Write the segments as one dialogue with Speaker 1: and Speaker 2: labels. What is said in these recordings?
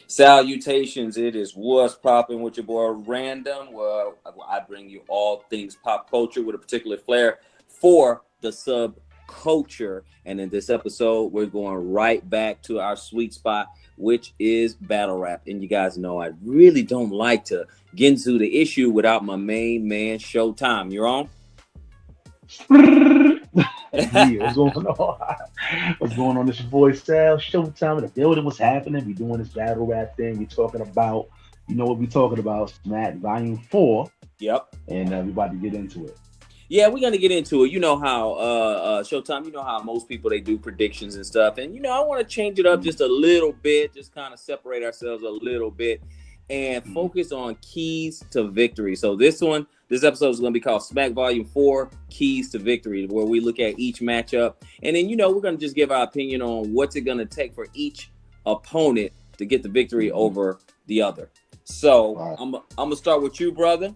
Speaker 1: Salutations, it is what's popping with your boy Random. Well, I bring you all things pop culture with a particular flair for the subculture. And in this episode, we're going right back to our sweet spot, which is battle rap. And you guys know I really don't like to get into the issue without my main man, Showtime. You're on?
Speaker 2: Yeah, what's going on? What's going on? This your boy Sal. Showtime in the building. What's happening? We doing this battle rap thing. We talking about, you know what we talking about? Smack Volume 4,
Speaker 1: Yep.
Speaker 2: and we about to get into it.
Speaker 1: Yeah, we're gonna get into it. You know how Showtime, you know how most people they do predictions and stuff. And I want to change it up
Speaker 2: Mm-hmm.
Speaker 1: just a little bit, just kind of separate ourselves a little bit and
Speaker 2: Mm-hmm.
Speaker 1: focus on keys to victory. So this episode is gonna be called Smack Volume 4, Keys to Victory, where we look at each matchup. And then we're gonna just give our opinion on what's it gonna take for each opponent to get the victory
Speaker 2: Mm-hmm.
Speaker 1: over the other. So
Speaker 2: All right.
Speaker 1: I'm gonna start with you, brother.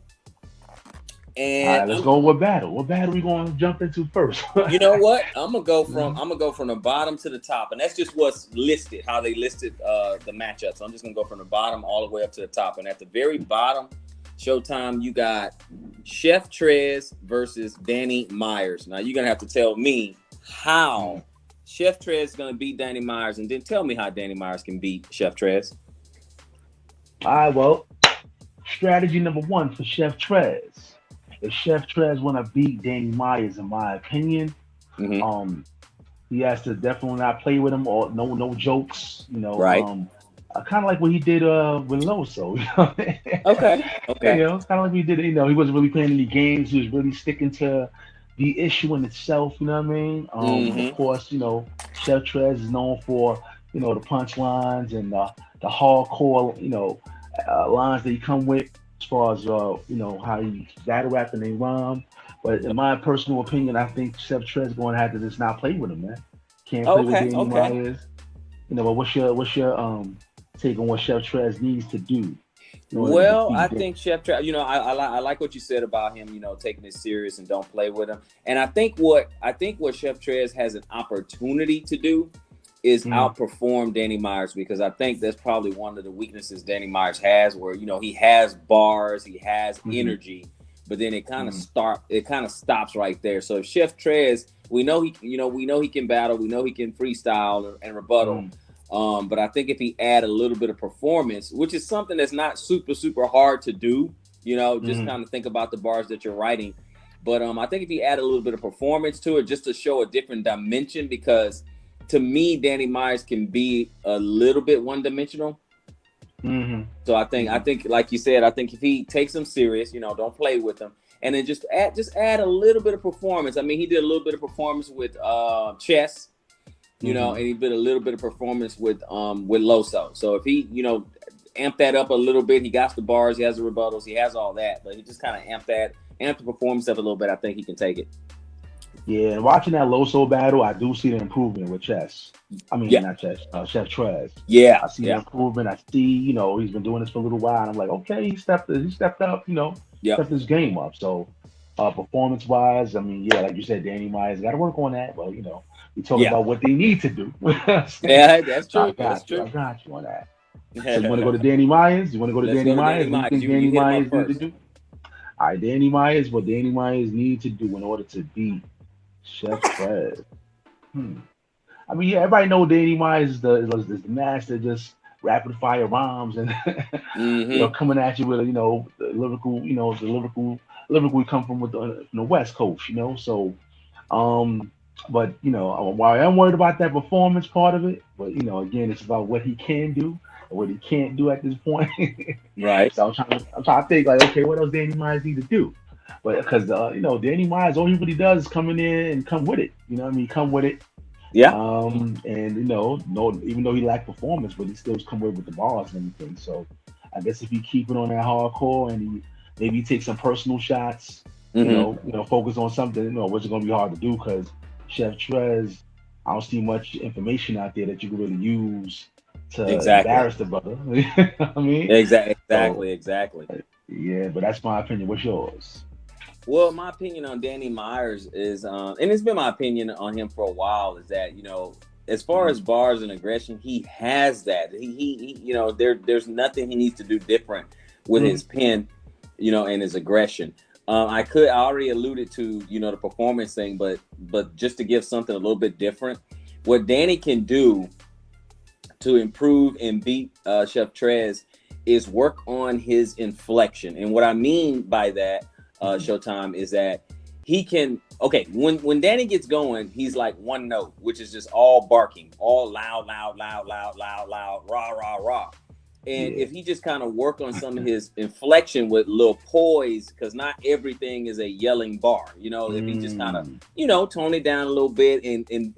Speaker 2: All
Speaker 1: And
Speaker 2: right, let's go. What battle? What battle we going to jump into first?
Speaker 1: you know what? I'm gonna go
Speaker 2: Mhm.
Speaker 1: from the bottom to the top, and that's just what's listed, how they listed the matchup. So I'm just gonna go from the bottom all the way up to the top. And at the very bottom, Showtime, you got Chef Trez versus Danny Myers. Now you're gonna have to tell me how Chef Trez is gonna beat Danny Myers, and then tell me how Danny Myers can beat Chef Trez.
Speaker 2: All right, well, strategy number one for Chef Trez. If Chef Trez want to beat Danny Myers, in my opinion,
Speaker 1: Mm-hmm.
Speaker 2: um, he has to definitely not play with him or no jokes.
Speaker 1: Right.
Speaker 2: Kind of like what he did with Loso. You know,
Speaker 1: Okay. Okay.
Speaker 2: kind of like he did. He wasn't really playing any games. He was really sticking to the issue in itself. You know what I mean? Of
Speaker 1: Mm-hmm.
Speaker 2: course, Chef Trez is known for the punchlines and the hardcore lines that he come with as far as how he battle rap and they rhyme. But in my personal opinion, I think Chef Trez going to have to just not play with him, man. Can't play with
Speaker 1: Okay.
Speaker 2: Danny
Speaker 1: Okay.
Speaker 2: Myers. But what's your take on what Chef Trez needs to do in order to
Speaker 1: Well, I
Speaker 2: defeat Danny?
Speaker 1: think Chef Trap. I like what you said about him. Taking it serious and don't play with him. And I think what Chef Trez has an opportunity to do is
Speaker 2: Mm,
Speaker 1: outperform Danny Myers, because I think that's probably one of the weaknesses Danny Myers has, where he has bars, he has
Speaker 2: mm-hmm,
Speaker 1: energy, but then
Speaker 2: mm,
Speaker 1: it kind of stops right there. So if Chef Trez, we know he can battle, we know he can freestyle and rebuttal.
Speaker 2: mm,
Speaker 1: But I think if he add a little bit of performance, which is something that's not super, super hard to do, just
Speaker 2: mm,
Speaker 1: kind of think about the bars that you're writing. But I think if he add a little bit of performance to it, just to show a different dimension, because to me, Danny Myers can be a little bit one dimensional.
Speaker 2: mm,
Speaker 1: So I think, like you said, I think if he takes him serious, don't play with him, and then just add a little bit of performance. I mean, he did a little bit of performance with chess,
Speaker 2: mm,
Speaker 1: and he did a little bit of performance with Loso. So if he, amp that up a little bit, he got the bars, he has the rebuttals, he has all that, but he just kind of amp the performance up a little bit. I think he can take it.
Speaker 2: yeah, and watching that Loso battle, I do see the improvement with Chess. I mean,
Speaker 1: Yeah,
Speaker 2: not Chess, Chef Trez.
Speaker 1: yeah,
Speaker 2: I see the
Speaker 1: yeah,
Speaker 2: improvement. I see, he's been doing this for a little while. And I'm like, okay, he stepped up,
Speaker 1: yep,
Speaker 2: stepped his game up. So, performance wise, I mean, yeah, like you said, Danny Myers got to work on that. But we talking
Speaker 1: yeah,
Speaker 2: about what they need to do.
Speaker 1: yeah. That's
Speaker 2: So I
Speaker 1: true. That's
Speaker 2: got you. I
Speaker 1: true.
Speaker 2: got you on that. So you want to go to Danny Myers? You want to go to
Speaker 1: Let's
Speaker 2: Danny
Speaker 1: go to Danny
Speaker 2: Myers? What do you
Speaker 1: Myers.
Speaker 2: think
Speaker 1: You
Speaker 2: Danny
Speaker 1: hit him up
Speaker 2: Myers need to
Speaker 1: first.
Speaker 2: do? All right, Danny Myers. What Danny Myers need to do in order to beat Chef Trez? Hmm. I mean, yeah, everybody know Danny Myers is the master, just rapid fire rhymes and
Speaker 1: Mm-hmm.
Speaker 2: coming at you with the lyrical we come from from the West Coast, So, um, but while I'm worried about that performance part of it, but again, it's about what he can do and what he can't do at this point.
Speaker 1: Right.
Speaker 2: So I'm trying to think like, okay, what else Danny Myers need to do? But because Danny Myers, all he really does is come in there and come with it. You know what I mean? Come with it.
Speaker 1: Yeah.
Speaker 2: And no, even though he lacked performance, but he still come away with the bars and everything. So I guess if he keep it on that hardcore and he maybe take some personal shots,
Speaker 1: Mm-hmm.
Speaker 2: focus on something, which is gonna be hard to do because Chef Trez, I don't see much information out there that you can really use to
Speaker 1: Exactly.
Speaker 2: embarrass the brother. You know what I mean? So
Speaker 1: Exactly. Exactly.
Speaker 2: yeah, but that's my opinion. What's yours?
Speaker 1: Well, my opinion on Danny Myers is, and it's been my opinion on him for a while, is that as far as bars and aggression, he has that. You know, there's nothing he needs to do different with
Speaker 2: Mm-hmm.
Speaker 1: his pen, you know, and his aggression. I already alluded to, you know, the performance thing, but just to give something a little bit different, what Danny can do to improve and beat Chef Trez is work on his inflection. And what I mean by that, Showtime, is that he can. Okay, when Danny gets going, he's like one note, which is just all barking, all loud, loud, loud, loud, loud, loud, rah, rah, rah. And
Speaker 2: Yeah.
Speaker 1: if he just kind of work on some of his inflection with little poise, because not everything is a yelling bar, you know. If he just kind of,
Speaker 2: Mm.
Speaker 1: you know, tone it down a little bit and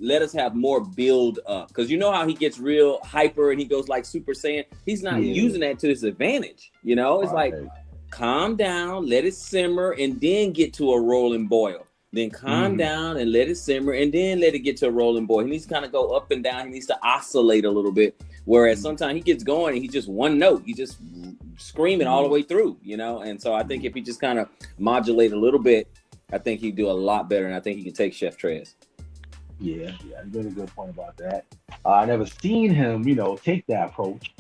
Speaker 1: let us have more build up, because you know how he gets real hyper and he goes like Super Saiyan. He's not
Speaker 2: Yeah.
Speaker 1: using that to his advantage, you know. It's like
Speaker 2: Right.
Speaker 1: calm down, let it simmer, and then get to a rolling boil. Then calm
Speaker 2: Mm-hmm.
Speaker 1: down and let it simmer, and then let it get to a rolling boil. He needs to kind of go up and down. He needs to oscillate a little bit. Whereas sometimes he gets going and he's just one note. He's just screaming all the
Speaker 2: Yeah.
Speaker 1: way through, you know. And so I think if he just kind of modulate a little bit, I think he'd do a lot better, and I think he can take Chef Trez.
Speaker 2: Yeah, yeah, you made a good point about that. I never seen him, take that approach,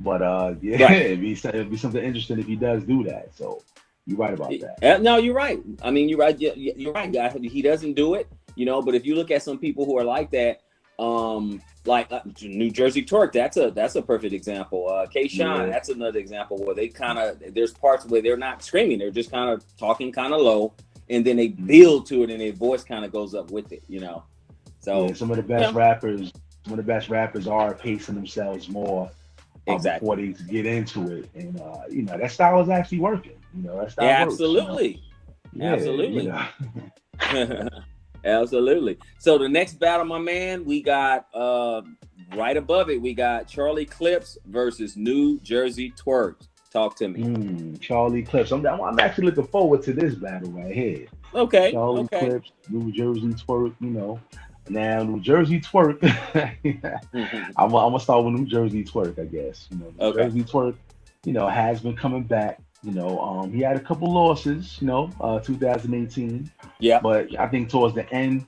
Speaker 2: but yeah,
Speaker 1: Right.
Speaker 2: it'd be something interesting if he does do that. So you're right about that.
Speaker 1: No, you're right. I mean, you're right. You're right, guy. He doesn't do it, you know. But if you look at some people who are like that, like New Jersey Twerk, that's a perfect example. K. Shine,
Speaker 2: Yeah.
Speaker 1: that's another example where they kind of, there's parts where they're not screaming, they're just kind of talking kind of low, and then they
Speaker 2: Mhm.
Speaker 1: build to it, and their voice kind of goes up with it, you know.
Speaker 2: Yeah,
Speaker 1: So
Speaker 2: some of the best
Speaker 1: yeah,
Speaker 2: rappers, some of the best rappers are pacing themselves more before
Speaker 1: exactly.
Speaker 2: they get into it, and that style is actually working. That style
Speaker 1: Yeah,
Speaker 2: works.
Speaker 1: absolutely,
Speaker 2: Yeah,
Speaker 1: absolutely. Absolutely. So the next battle, my man, we got right above it, we got Charlie Clips versus New Jersey Twerk. Talk to me.
Speaker 2: Charlie Clips. I'm actually looking forward to this battle right here.
Speaker 1: Okay,
Speaker 2: Charlie
Speaker 1: okay.
Speaker 2: Clips, New Jersey Twerk. Now New Jersey Twerk. I'm gonna start with New Jersey Twerk, I guess. New
Speaker 1: Okay.
Speaker 2: Jersey Twerk, has been coming back. He had a couple losses, 2018,
Speaker 1: Yeah.
Speaker 2: but I think towards the end,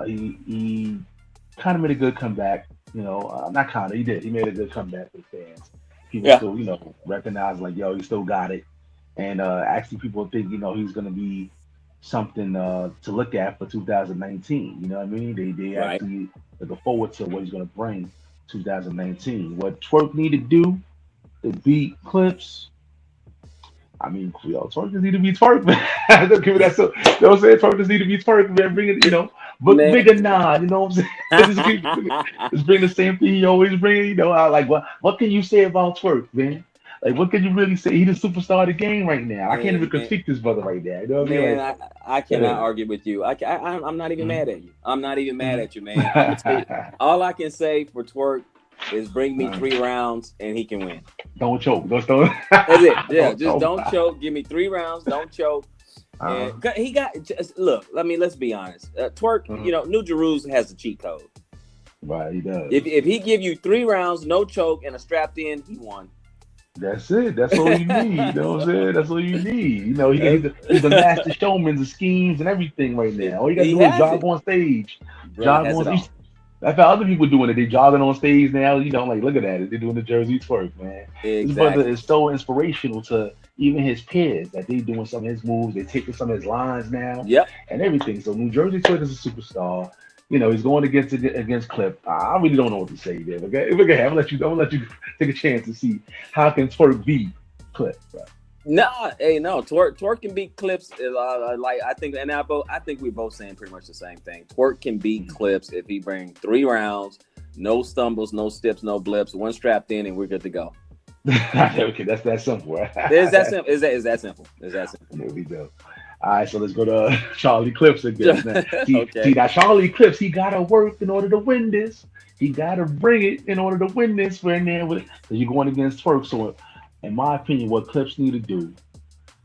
Speaker 2: he kind of made a good comeback. Not kind of, he did. He made a good comeback with fans. People
Speaker 1: Yeah.
Speaker 2: still, recognize like, yo, he still got it, and actually people think, he's gonna be something to look at for 2019. You know what I mean? They
Speaker 1: Right.
Speaker 2: actually look forward to what he's gonna bring 2019. What Twerk need to do to beat Clips. I mean, Twerk just need to be Twerk, man. Don't give me that. So, don't say Twerk just need to be Twerk, man. Bring it, but
Speaker 1: Man.
Speaker 2: bigger nod. You know what I'm saying? Just bring the same thing he always bring. Like what can you say about Twerk, man? Like what can you really say? He's the superstar of the game right now. I can't even
Speaker 1: man,
Speaker 2: critique this brother right now. You know what I mean?
Speaker 1: man,
Speaker 2: Like,
Speaker 1: I cannot argue with you. I'm not even mad
Speaker 2: mm-hmm,
Speaker 1: at you. I'm not even mad at you, man. I'm gonna tell you,
Speaker 2: mm-hmm.
Speaker 1: all I can say for Twerk is bring me
Speaker 2: uh,
Speaker 1: 3 rounds and he can win.
Speaker 2: don't choke. Don't
Speaker 1: That's it. Yeah,
Speaker 2: don't
Speaker 1: just
Speaker 2: choke.
Speaker 1: don't choke. Give me 3 rounds. Don't choke.
Speaker 2: Uh,
Speaker 1: And he got, just look. I mean, let's be honest. Twerk,
Speaker 2: mhm.
Speaker 1: you know, New Jerusalem has the cheat code.
Speaker 2: Right, he does.
Speaker 1: If he give you 3 rounds, no choke, and a strapped in, he won.
Speaker 2: That's it. That's all you need. You know what I'm saying? That's all you need. He's a
Speaker 1: Uh,
Speaker 2: master showman of schemes and everything right now. All you gotta
Speaker 1: he
Speaker 2: do is
Speaker 1: has
Speaker 2: jog
Speaker 1: it.
Speaker 2: on stage.
Speaker 1: Brother
Speaker 2: Jog
Speaker 1: has it
Speaker 2: on.
Speaker 1: all.
Speaker 2: I've had other people doing it. They jogging on stage now. Like look at that. They're doing the Jersey twerk, man. This brother
Speaker 1: Exactly.
Speaker 2: is so inspirational to even his peers that they doing some of his moves. They taking some of his lines now
Speaker 1: Yep.
Speaker 2: and everything. So New Jersey twerk is a superstar. He's going against Clip. I really don't know what to say there. Okay, I'm gonna let you take a chance to see how can twerk beat Clip, bro.
Speaker 1: Nah, hey, no. Twerk can beat Clips. Like I think, and I think we're both saying pretty much the same thing. Twerk can beat Clips if he bring 3 rounds, no stumbles, no steps, no blips, one strapped in, and we're good to go.
Speaker 2: Okay, that's that simple. Right?
Speaker 1: Is that simple? Is that simple? Is that simple?
Speaker 2: There we go. All right, so let's go to Charlie Clips again. Now, see
Speaker 1: Okay.
Speaker 2: that Charlie Clips, he gotta work in order to win this. He gotta bring it in order to win this. Right now, because you're going against Twerk. So, in my opinion, what Clips need to do,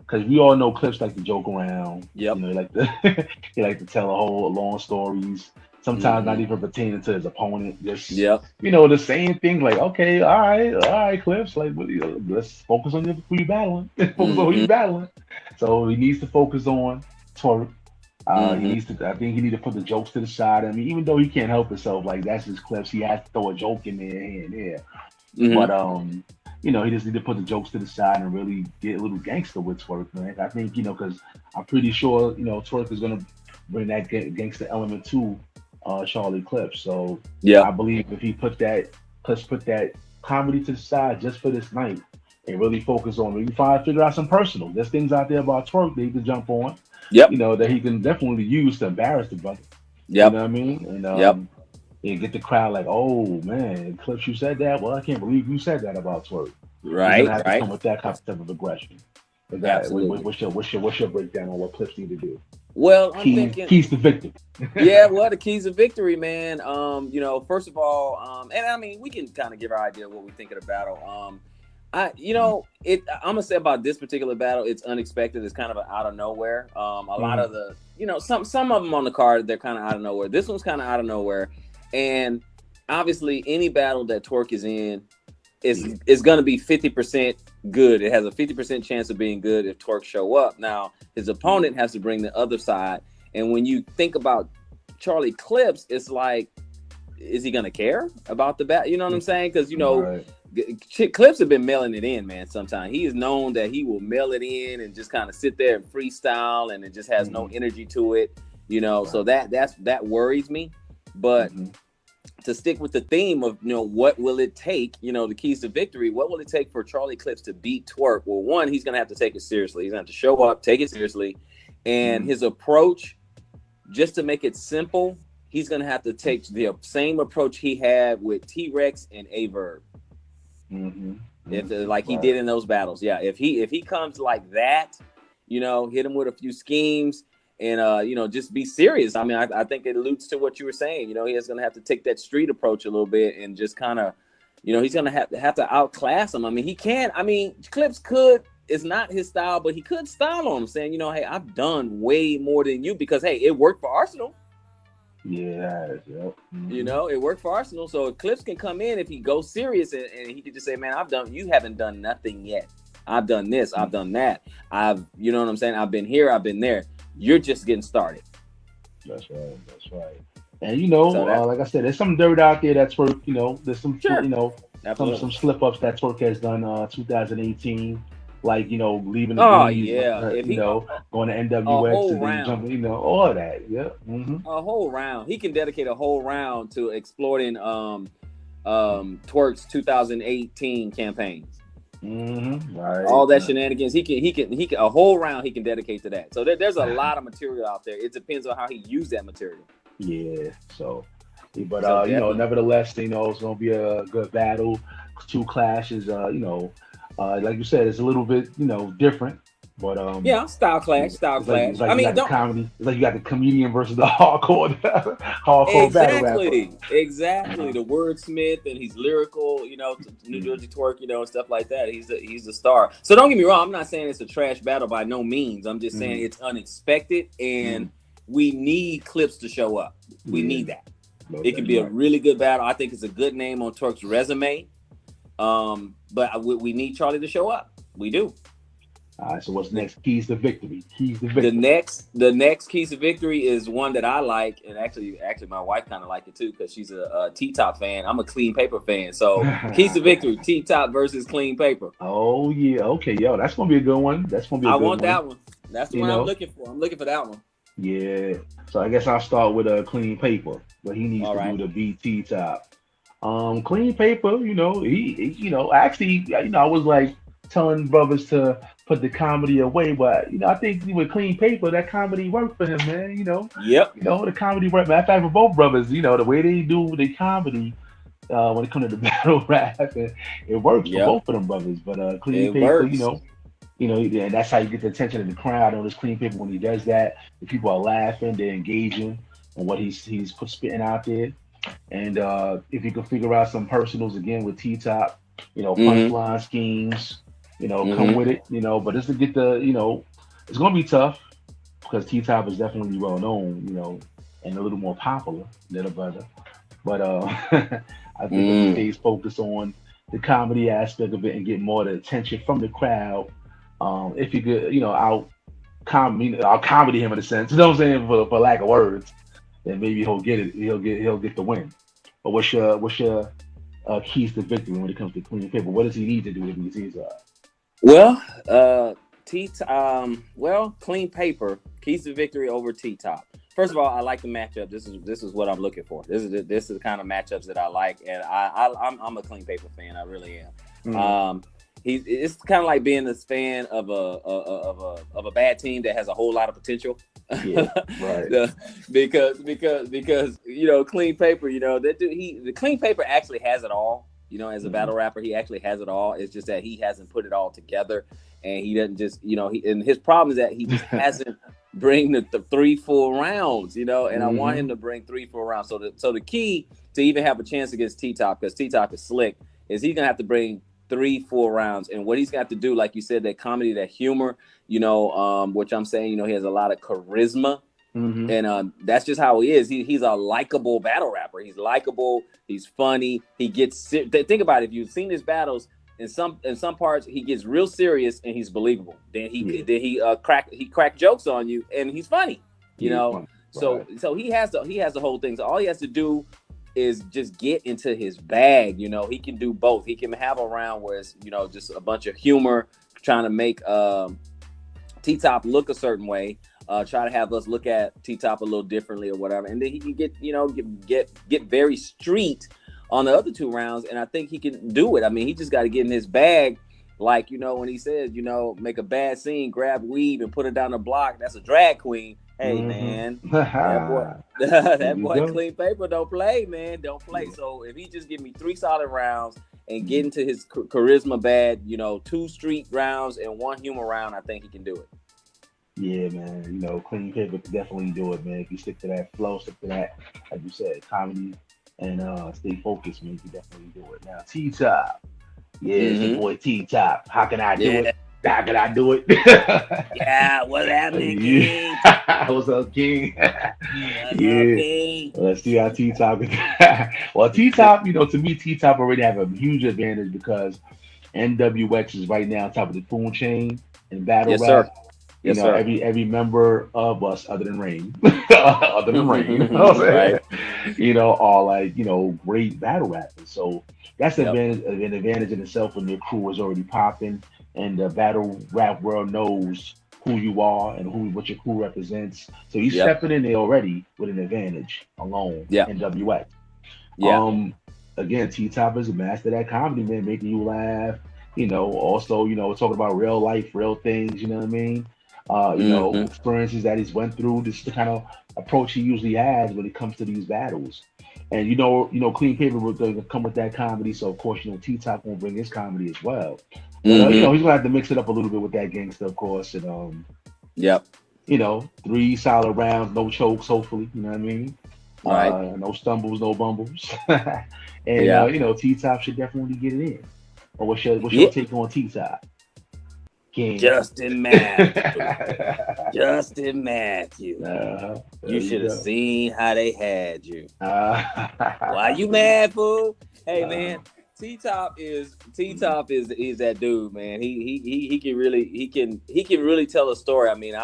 Speaker 2: because we all know Clips like to joke around.
Speaker 1: Yep.
Speaker 2: He like to he like to tell a whole long stories. Sometimes not
Speaker 1: Mm-hmm.
Speaker 2: even pertaining to his opponent. Just
Speaker 1: Yep.
Speaker 2: the same thing. Like, okay, all right, Clips. Like, let's focus on who you battling. Focus on who you
Speaker 1: Mm-hmm.
Speaker 2: battling. So he needs to focus on Twerk. He
Speaker 1: Mm-hmm.
Speaker 2: needs to. I think he needs to put the jokes to the side. I mean, even though he can't help himself, like that's his clips. He has to throw a joke in there here and there. But
Speaker 1: Mm-hmm.
Speaker 2: he just need to put the jokes to the side and really get a little gangster with Twerk, man. I think because I'm pretty sure Twerk is gonna bring that gangster element to Charlie Clips. So I
Speaker 1: Yep.
Speaker 2: believe if he put that comedy to the side just for this night and really focus on maybe figure out some personal. There's things out there about Twerk that he can jump on,
Speaker 1: Yep.
Speaker 2: that he can definitely use to embarrass the brother. You know
Speaker 1: Yep.
Speaker 2: what I mean?
Speaker 1: Yep.
Speaker 2: And get the crowd like, oh man, Clips, you said that. Well, I can't believe you said that about Twerk. He's gonna
Speaker 1: Right.
Speaker 2: have to
Speaker 1: Right.
Speaker 2: come with that type of aggression. But
Speaker 1: Absolutely.
Speaker 2: what's your breakdown on what Clips need to do?
Speaker 1: Well, I'm thinking.
Speaker 2: Keys to victory.
Speaker 1: Yeah, well, the keys of victory, man. First of all, and I mean, we can kind of give our idea of what we think of the battle. I'm gonna say about this particular battle, it's unexpected. It's kind of out of nowhere. A lot
Speaker 2: Mm-hmm.
Speaker 1: of the, some of them on the card, they're kind of out of nowhere. This one's kind of out of nowhere, and obviously, any battle that Twerk is in is gonna be 50% good. It has a 50% chance of being good if Twerk show up. Now, his opponent has to bring the other side, and when you think about Charlie Clips, it's like, is he gonna care about the bat? You know what I'm saying? Because
Speaker 2: Right.
Speaker 1: Clips have been mailing it in, man. Sometimes he is known that he will mail it in and just kind of sit there and freestyle, and it just has no
Speaker 2: Mm-hmm.
Speaker 1: energy to it. So
Speaker 2: Right.
Speaker 1: that worries me. But
Speaker 2: Mm-hmm.
Speaker 1: to stick with the theme of what will it take, the keys to victory, what will it take for Charlie Clips to beat Twerk? Well, one, he's gonna have to take it seriously. He's gonna have to show up, take it seriously, and
Speaker 2: Mm-hmm.
Speaker 1: his approach, just to make it simple, he's gonna have to take the same approach he had with T-Rex and Averb.
Speaker 2: Mm-hmm.
Speaker 1: If
Speaker 2: Mm-hmm.
Speaker 1: like he
Speaker 2: Right.
Speaker 1: did in those battles, yeah. If he comes like that, hit him with a few schemes and just be serious. I mean, I think it alludes to what you were saying. He's gonna have to take that street approach a little bit and just kind of, he's gonna have to outclass him. I mean, he can. I mean, Clips could. It's not his style, but he could style on him, saying, hey, I've done way more than you because hey, it worked for Arsenal.
Speaker 2: Yeah. Yep. Mm-hmm.
Speaker 1: It worked for Arsenal. So if Clips can come in, if he goes serious and he can just say, man, you haven't done nothing yet. I've done this, I've done that. You know what I'm saying? I've been here, I've been there. You're just getting started.
Speaker 2: That's right. That's right. And
Speaker 1: So that,
Speaker 2: like I said, there's some dirt out there that's worth. There's some
Speaker 1: sure.
Speaker 2: some
Speaker 1: Absolutely.
Speaker 2: slip ups that Twerk has done 2018, like leaving the
Speaker 1: Oh,
Speaker 2: Goonies,
Speaker 1: yeah. If he,
Speaker 2: going to
Speaker 1: a
Speaker 2: NWX
Speaker 1: whole
Speaker 2: and then
Speaker 1: round,
Speaker 2: jumping, all of that. Yeah. Mm-hmm.
Speaker 1: a whole round, he can dedicate a whole round to exploiting Twerk's 2018 campaigns.
Speaker 2: Mm-hmm. Right.
Speaker 1: All that shenanigans, he can a whole round he can dedicate to that. So there's a lot of material out there. It depends on how he used that material.
Speaker 2: Yeah. So, but
Speaker 1: So definitely,
Speaker 2: nevertheless, it's gonna be a good battle. Two clashes. Like you said, it's a little bit different, but
Speaker 1: yeah, style clash, style
Speaker 2: it's
Speaker 1: clash.
Speaker 2: like
Speaker 1: I
Speaker 2: you
Speaker 1: mean,
Speaker 2: got the
Speaker 1: don't
Speaker 2: comedy. It's like you got the comedian versus the hardcore hardcore battle rapper.
Speaker 1: exactly the wordsmith, and he's lyrical. New Jersey Twerk, and stuff like that. He's a star. So don't get me wrong. I'm not saying it's a trash battle by no means. I'm just saying
Speaker 2: Mm-hmm.
Speaker 1: it's unexpected, and we need Clips to show up. We
Speaker 2: Yeah,
Speaker 1: need that.
Speaker 2: no,
Speaker 1: It can
Speaker 2: that's
Speaker 1: be a
Speaker 2: right.
Speaker 1: really good battle. I think it's a good name on Twerk's resume. But we need Charlie to show up. We do.
Speaker 2: All right. So what's next? Keys to victory. Keys to
Speaker 1: The
Speaker 2: victory.
Speaker 1: next keys to victory is one that I like, and actually my wife kind of liked it too because she's a T Top fan. I'm a Clean Paper fan, so keys to victory: T Top versus Clean Paper.
Speaker 2: Oh yeah. Okay, yo, that's gonna be a good one. That's gonna be a
Speaker 1: I
Speaker 2: good
Speaker 1: want
Speaker 2: one.
Speaker 1: that one. That's the
Speaker 2: You
Speaker 1: one I'm
Speaker 2: know.
Speaker 1: looking for. I'm looking for that one.
Speaker 2: Yeah. So I guess I'll start with a clean paper, but he needs
Speaker 1: All
Speaker 2: to do
Speaker 1: right.
Speaker 2: the BT top. Clean paper, actually, I was like telling brothers to put the comedy away, but I think with clean paper, that comedy worked for him, man.
Speaker 1: Yep.
Speaker 2: The comedy worked. Matter of fact, for both brothers, the way they do the comedy, when it comes to the battle rap, it works for
Speaker 1: Yep.
Speaker 2: both of them brothers. But clean
Speaker 1: It
Speaker 2: paper,
Speaker 1: works.
Speaker 2: and that's how you get the attention of the crowd on this clean paper when he does that. The people are laughing, they're engaging on what he's spitting out there. And if you can figure out some personals again with T Top,
Speaker 1: Mm-hmm.
Speaker 2: punchline schemes, come
Speaker 1: Mm-hmm.
Speaker 2: with it, but just to get it's gonna be tough because T Top is definitely well known, and a little more popular than a brother. But I think if he
Speaker 1: Mm.
Speaker 2: stays focused on the comedy aspect of it and get more of the attention from the crowd, if you could, out I'll comedy him in a sense. You know what I'm saying? For lack of words, then maybe he'll get it. He'll get the win. But what's your keys to victory when it comes to clean paper? What does he need to do to be Caesar?
Speaker 1: Well, clean paper, keys to victory over T Top. First of all, I like the matchup. This is what I'm looking for. This is the kind of matchups that I like, and I'm a clean paper fan. I really am.
Speaker 2: Mm.
Speaker 1: It's kind of like being this fan of a bad team that has a whole lot of potential.
Speaker 2: Yeah, right.
Speaker 1: Because clean paper, that dude, the clean paper actually has it all. As a battle rapper, he actually has it all. It's just that he hasn't put it all together, and he doesn't just and his problem is that he just hasn't bring the 3 full rounds, and I want him to bring 3 full rounds. So the key to even have a chance against T Top, because T Top is slick, is he's gonna have to bring 3 full rounds. And what he's got to do, like you said, that comedy, that humor, which I'm saying, he has a lot of charisma. And that's just how he is. He's a likable battle rapper. He's likable. He's funny. He gets think about it. If you've seen his battles, in some parts he gets real serious and he's believable. Then he crack jokes on you and he's funny.
Speaker 2: Funny.
Speaker 1: So
Speaker 2: Right.
Speaker 1: so he has the whole thing. So all he has to do is just get into his bag. He can do both. He can have a round where it's just a bunch of humor, trying to make T Top look a certain way. Try to have us look at T Top a little differently or whatever, and then he can get very street on the other 2 rounds, and I think he can do it. I mean, he just got to get in his bag, like when he says make a bad scene, grab weave and put it down the block. That's a drag queen. Hey man, that boy, that boy clean paper don't play, man, don't play. Yeah. So if he just give me 3 solid rounds and get into his charisma bag, 2 street rounds and 1 humor round, I think he can do it.
Speaker 2: Yeah, man. Clean paper can definitely do it, man. If you stick to that flow, stick to that, like you said, comedy, and stay focused, man, you can definitely do it. Now, T Top. Yeah, it's the boy T Top. How can I do it? How can I do it?
Speaker 1: Yeah, what's happening, King?
Speaker 2: What's up, King?
Speaker 1: What's up, King?
Speaker 2: Let's see how T Top. Well, T Top, to me, T Top already have a huge advantage because NWX is right now on top of the food chain in battle
Speaker 1: yes,
Speaker 2: rap.
Speaker 1: Sir. Yes, sir.
Speaker 2: Every member of us, other than Rain, right? Are like great battle rappers. So that's an advantage in itself when your crew is already popping, and the battle rap world knows who you are and what your crew represents. So he's stepping in there already with an advantage alone. NWX. Again, T Top is a master of that comedy, man, making you laugh. Also, talking about real life, real things. You know what I mean? Experiences that he's went through. This is the kind of approach he usually has when it comes to these battles. And Clean Paper will come with that comedy. So of course, T Top won't bring his comedy as well. But he's gonna have to mix it up a little bit with that gangster, of course. And 3 solid rounds, no chokes, hopefully. You know what I mean?
Speaker 1: Right.
Speaker 2: No stumbles, no bumbles. And T Top should definitely get it in. Or what's your take on T Top?
Speaker 1: Justin Matthews. Justin Matthews. You should have seen how they had you. Why you mad, fool? Hey man, T Top is that dude, man. He can really tell a story. I mean,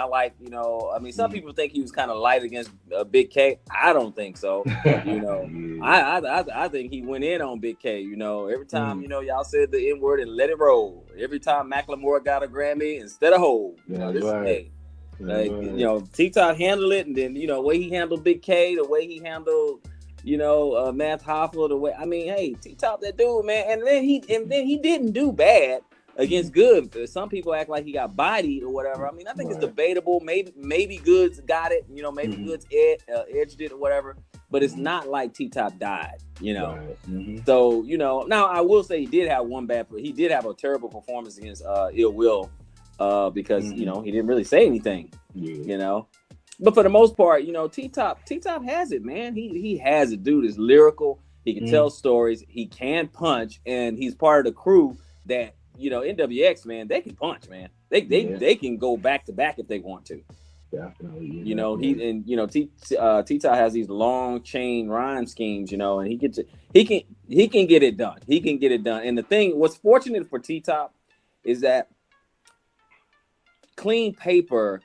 Speaker 1: some people think he was kind of light against Big K. I don't think so. I think he went in on Big K. Every time y'all said the N word and let it roll. Every time Macklemore got a Grammy instead of Hov. T Top handled it, and then the way he handled Big K, the way he handled Math Hoffa, the way T Top that dude, man, and then he didn't do bad against Good. Some people act like he got bodied or whatever. I mean, I think it's debatable. Maybe Goods got it. Maybe Goods edged it or whatever. But it's not like T Top died. So now I will say he did have a terrible performance against Ill Will, because he didn't really say anything. But for the most part, T Top has it, man. He has it. Dude is lyrical. He can tell stories. He can punch, and he's part of the crew that NWX, man. They can punch, man. They can go back to back if they want to.
Speaker 2: Definitely.
Speaker 1: T Top has these long chain rhyme schemes, and he can get it done. He can get it done. And the thing, what's fortunate for T Top is that Clean Paper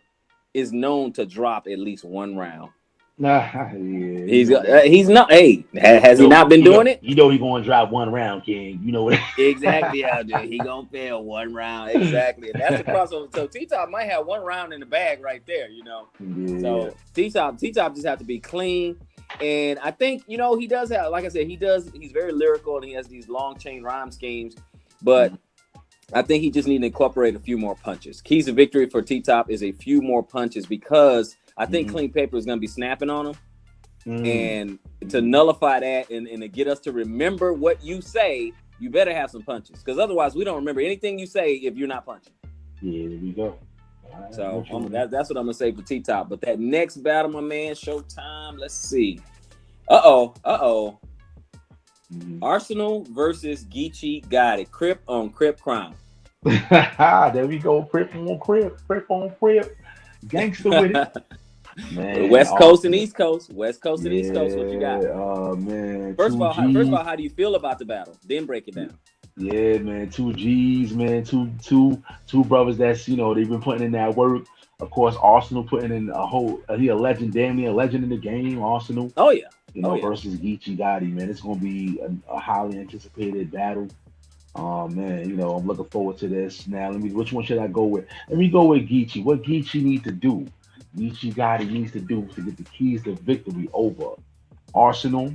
Speaker 1: is known to drop at least one round.
Speaker 2: Nah, yeah, you know that.
Speaker 1: He's not. Hey, has he not been doing it?
Speaker 2: You know he gonna drop one round, King. You know what?
Speaker 1: Exactly, out there. He gonna fail one round. Exactly. And that's the crossover. So T Top might have one round in the bag right there, you know.
Speaker 2: Yeah.
Speaker 1: So T Top just have to be clean. And I think, he does have, like I said, he's very lyrical and he has these long chain rhyme schemes. But I think he just needs to incorporate a few more punches. Keys to victory for T Top is a few more punches because I think Clean Paper is gonna be snapping on him. And to nullify that and to get us to remember what you say, you better have some punches. Because otherwise, we don't remember anything you say if you're not punching.
Speaker 2: Yeah, there we go. Right,
Speaker 1: so that's what I'm going to say for T-Top. But that next battle, my man, Showtime, let's see. Uh-oh. Arsenal versus Geechee Gotti. Crip on Crip crime.
Speaker 2: There we go. Crip on Crip. Gangster with it.
Speaker 1: Man, West Coast and East Coast. West Coast and East Coast. What you got?
Speaker 2: Oh man.
Speaker 1: First of all, how do you feel about the battle? Then break it down.
Speaker 2: Yeah, man. Two G's, man. Two brothers that's they've been putting in that work. Of course, Arsenal putting in he a legend, damn near a legend in the game. Arsenal.
Speaker 1: Oh yeah.
Speaker 2: Versus Geechee Gotti, man. It's gonna be a highly anticipated battle. Oh man, I'm looking forward to this. Now, which one should I go with? Let me go with Geechee. What Geechee need to do? Geechee Gotti needs to do to get the keys to victory over Arsenal.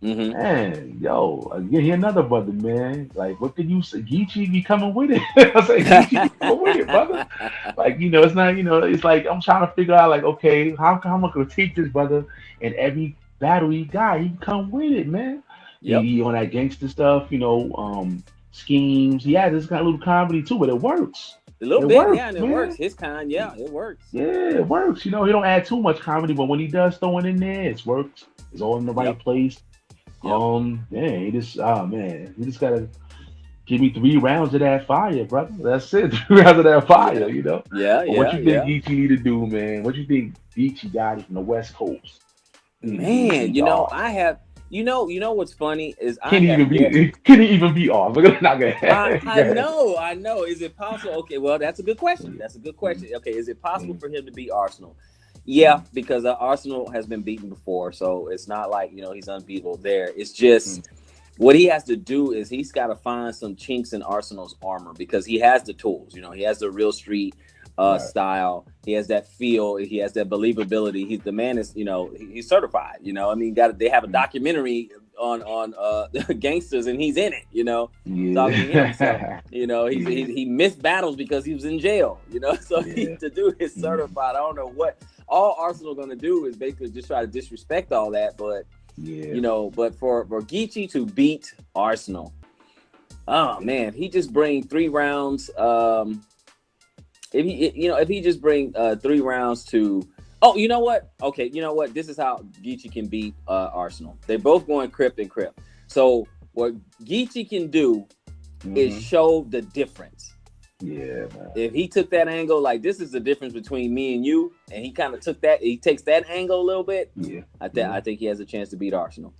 Speaker 2: Man, you hear another brother, man. Like, what could you say? Geechee be coming with it. I say, Geechee be coming with it, brother. Like, it's not, it's like I'm trying to figure out, like, okay, how am I gonna take this brother and every battle he got, he come with it, man.
Speaker 1: Yep.
Speaker 2: He on that gangster stuff, schemes. He has this kind of little comedy too, but it works.
Speaker 1: A little bit, works, yeah, and it works. His kind, yeah, it works.
Speaker 2: Yeah, it works. He don't add too much comedy, but when he does throw it in there, it works. It's all in the right place. He just gotta give me 3 rounds of that fire, brother. That's it. 3 rounds of that fire,
Speaker 1: Yeah,
Speaker 2: What you think Geechee need to do, man? What you think Geechee got from the West Coast?
Speaker 1: Man, I have. You know what's funny is
Speaker 2: can he even be off?
Speaker 1: I know. Is it possible? Okay, well, that's a good question. Okay, is it possible for him to beat Arsenal? Yeah, because Arsenal has been beaten before, so it's not like he's unbeatable there. It's just what he has to do is he's got to find some chinks in Arsenal's armor because he has the tools. He has the real street style. He has that feel. He has that believability. The man is, he's certified. They have a documentary on gangsters, and he's in it. Talking to him. So, he missed battles because he was in jail. So to do is certified. I don't know what all Arsenal going to do is basically just try to disrespect all that, but but for Geechee to beat Arsenal, oh man, he just bring 3 rounds. If he just bring 3 rounds to, you know what? Okay, you know what? This is how Geechee can beat Arsenal. They're both going Crip and Crip. So what Geechee can do is show the difference.
Speaker 2: Yeah, man.
Speaker 1: If he took that angle, like this is the difference between me and you, and he kind of he takes that angle a little bit.
Speaker 2: Yeah,
Speaker 1: I think he has a chance to beat Arsenal.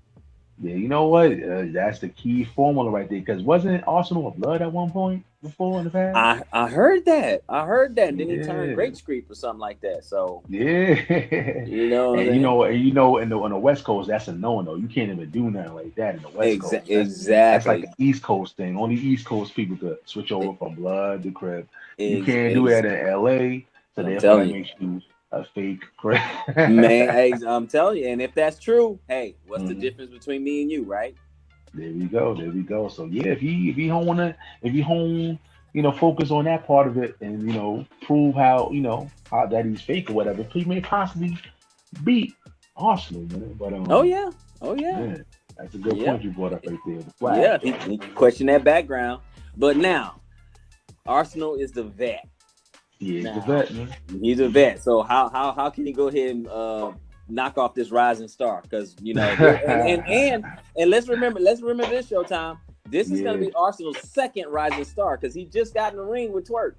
Speaker 2: Yeah, you know what? That's the key formula right there. Because wasn't Arsenal a blood at one point before in the past?
Speaker 1: I heard that. Then he turned Great Street or something like that. So
Speaker 2: and on the West Coast, that's a no-no. You can't even do nothing like that in the West Coast.
Speaker 1: Exactly.
Speaker 2: That's like an East Coast thing. Only East Coast people could switch over from blood to Crip. You can't do that in LA. So therefore, that makes you a fake Crip.
Speaker 1: Man, hey, I'm telling you, and if that's true, hey, what's the difference between me and you, right?
Speaker 2: There we go. So yeah, if he hone, focus on that part of it and prove how that he's fake or whatever, he may possibly beat Arsenal, man. But
Speaker 1: oh yeah.
Speaker 2: Man, that's a good point you brought up right there.
Speaker 1: He question that background, but now Arsenal is the vet.
Speaker 2: Yeah, he's the vet, man.
Speaker 1: He's a vet. So how can he go ahead and knock off this rising star? Because and let's remember this, Showtime. This is gonna be Arsenal's second rising star because he just got in the ring with Twerk.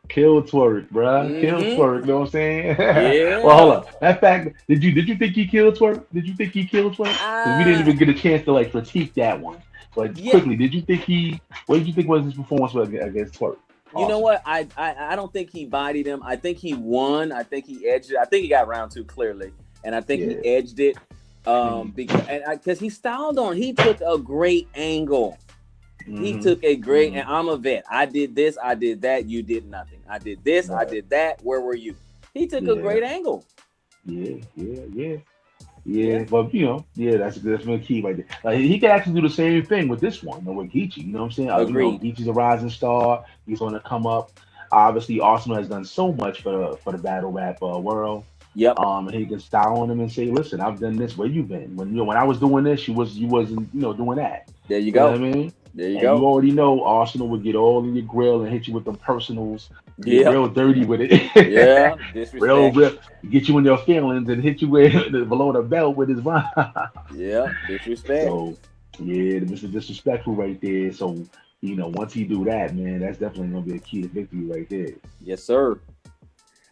Speaker 2: Kill Twerk, bruh. Kill Twerk. You know what I'm saying?
Speaker 1: Yeah.
Speaker 2: Well, hold up. That fact, did you think he killed Twerk? Did you think he killed Twerk? Because we didn't even get a chance to critique that one. But quickly, what did you think was his performance against Twerk?
Speaker 1: you know
Speaker 2: Awesome.
Speaker 1: what? I don't think he bodied him. I think he won. I think he edged it. I think he got round two clearly, and I think he
Speaker 2: Yeah.
Speaker 1: edged it.
Speaker 2: Mm-hmm.
Speaker 1: Because he styled on. He took a great angle. He
Speaker 2: Mm-hmm.
Speaker 1: took a great.
Speaker 2: Mm-hmm.
Speaker 1: And I'm a vet. I did this. I did that. You did nothing. I did this. I
Speaker 2: Right.
Speaker 1: did that. Where were you? He took a
Speaker 2: Yeah.
Speaker 1: great angle.
Speaker 2: Yeah. Yeah. Yeah. Yeah,
Speaker 1: Yeah.
Speaker 2: but yeah, that's been key right there. Like he could actually do the same thing with this one, with Geechee. You know what I'm saying?
Speaker 1: Agreed.
Speaker 2: Geechee's a rising star. He's on to come up. Obviously, Arsenal has done so much for the battle rap world.
Speaker 1: Yep.
Speaker 2: And he can style on him and say, "Listen, I've done this. Where you been? When I was doing this, you wasn't doing that.
Speaker 1: There you
Speaker 2: You know what
Speaker 1: go.
Speaker 2: I mean?
Speaker 1: There you
Speaker 2: And you
Speaker 1: go.
Speaker 2: already know Arsenal would get all in your grill and hit you with them personals, get
Speaker 1: Yep.
Speaker 2: real dirty with it,
Speaker 1: Yeah. Disrespect.
Speaker 2: real, get you in your feelings and hit you with below the belt with his rhyme.
Speaker 1: Yeah. Disrespect.
Speaker 2: So yeah, Mr. Disrespectful right there. So once he do that, man, that's definitely gonna be a key to victory right there.
Speaker 1: Yes, sir.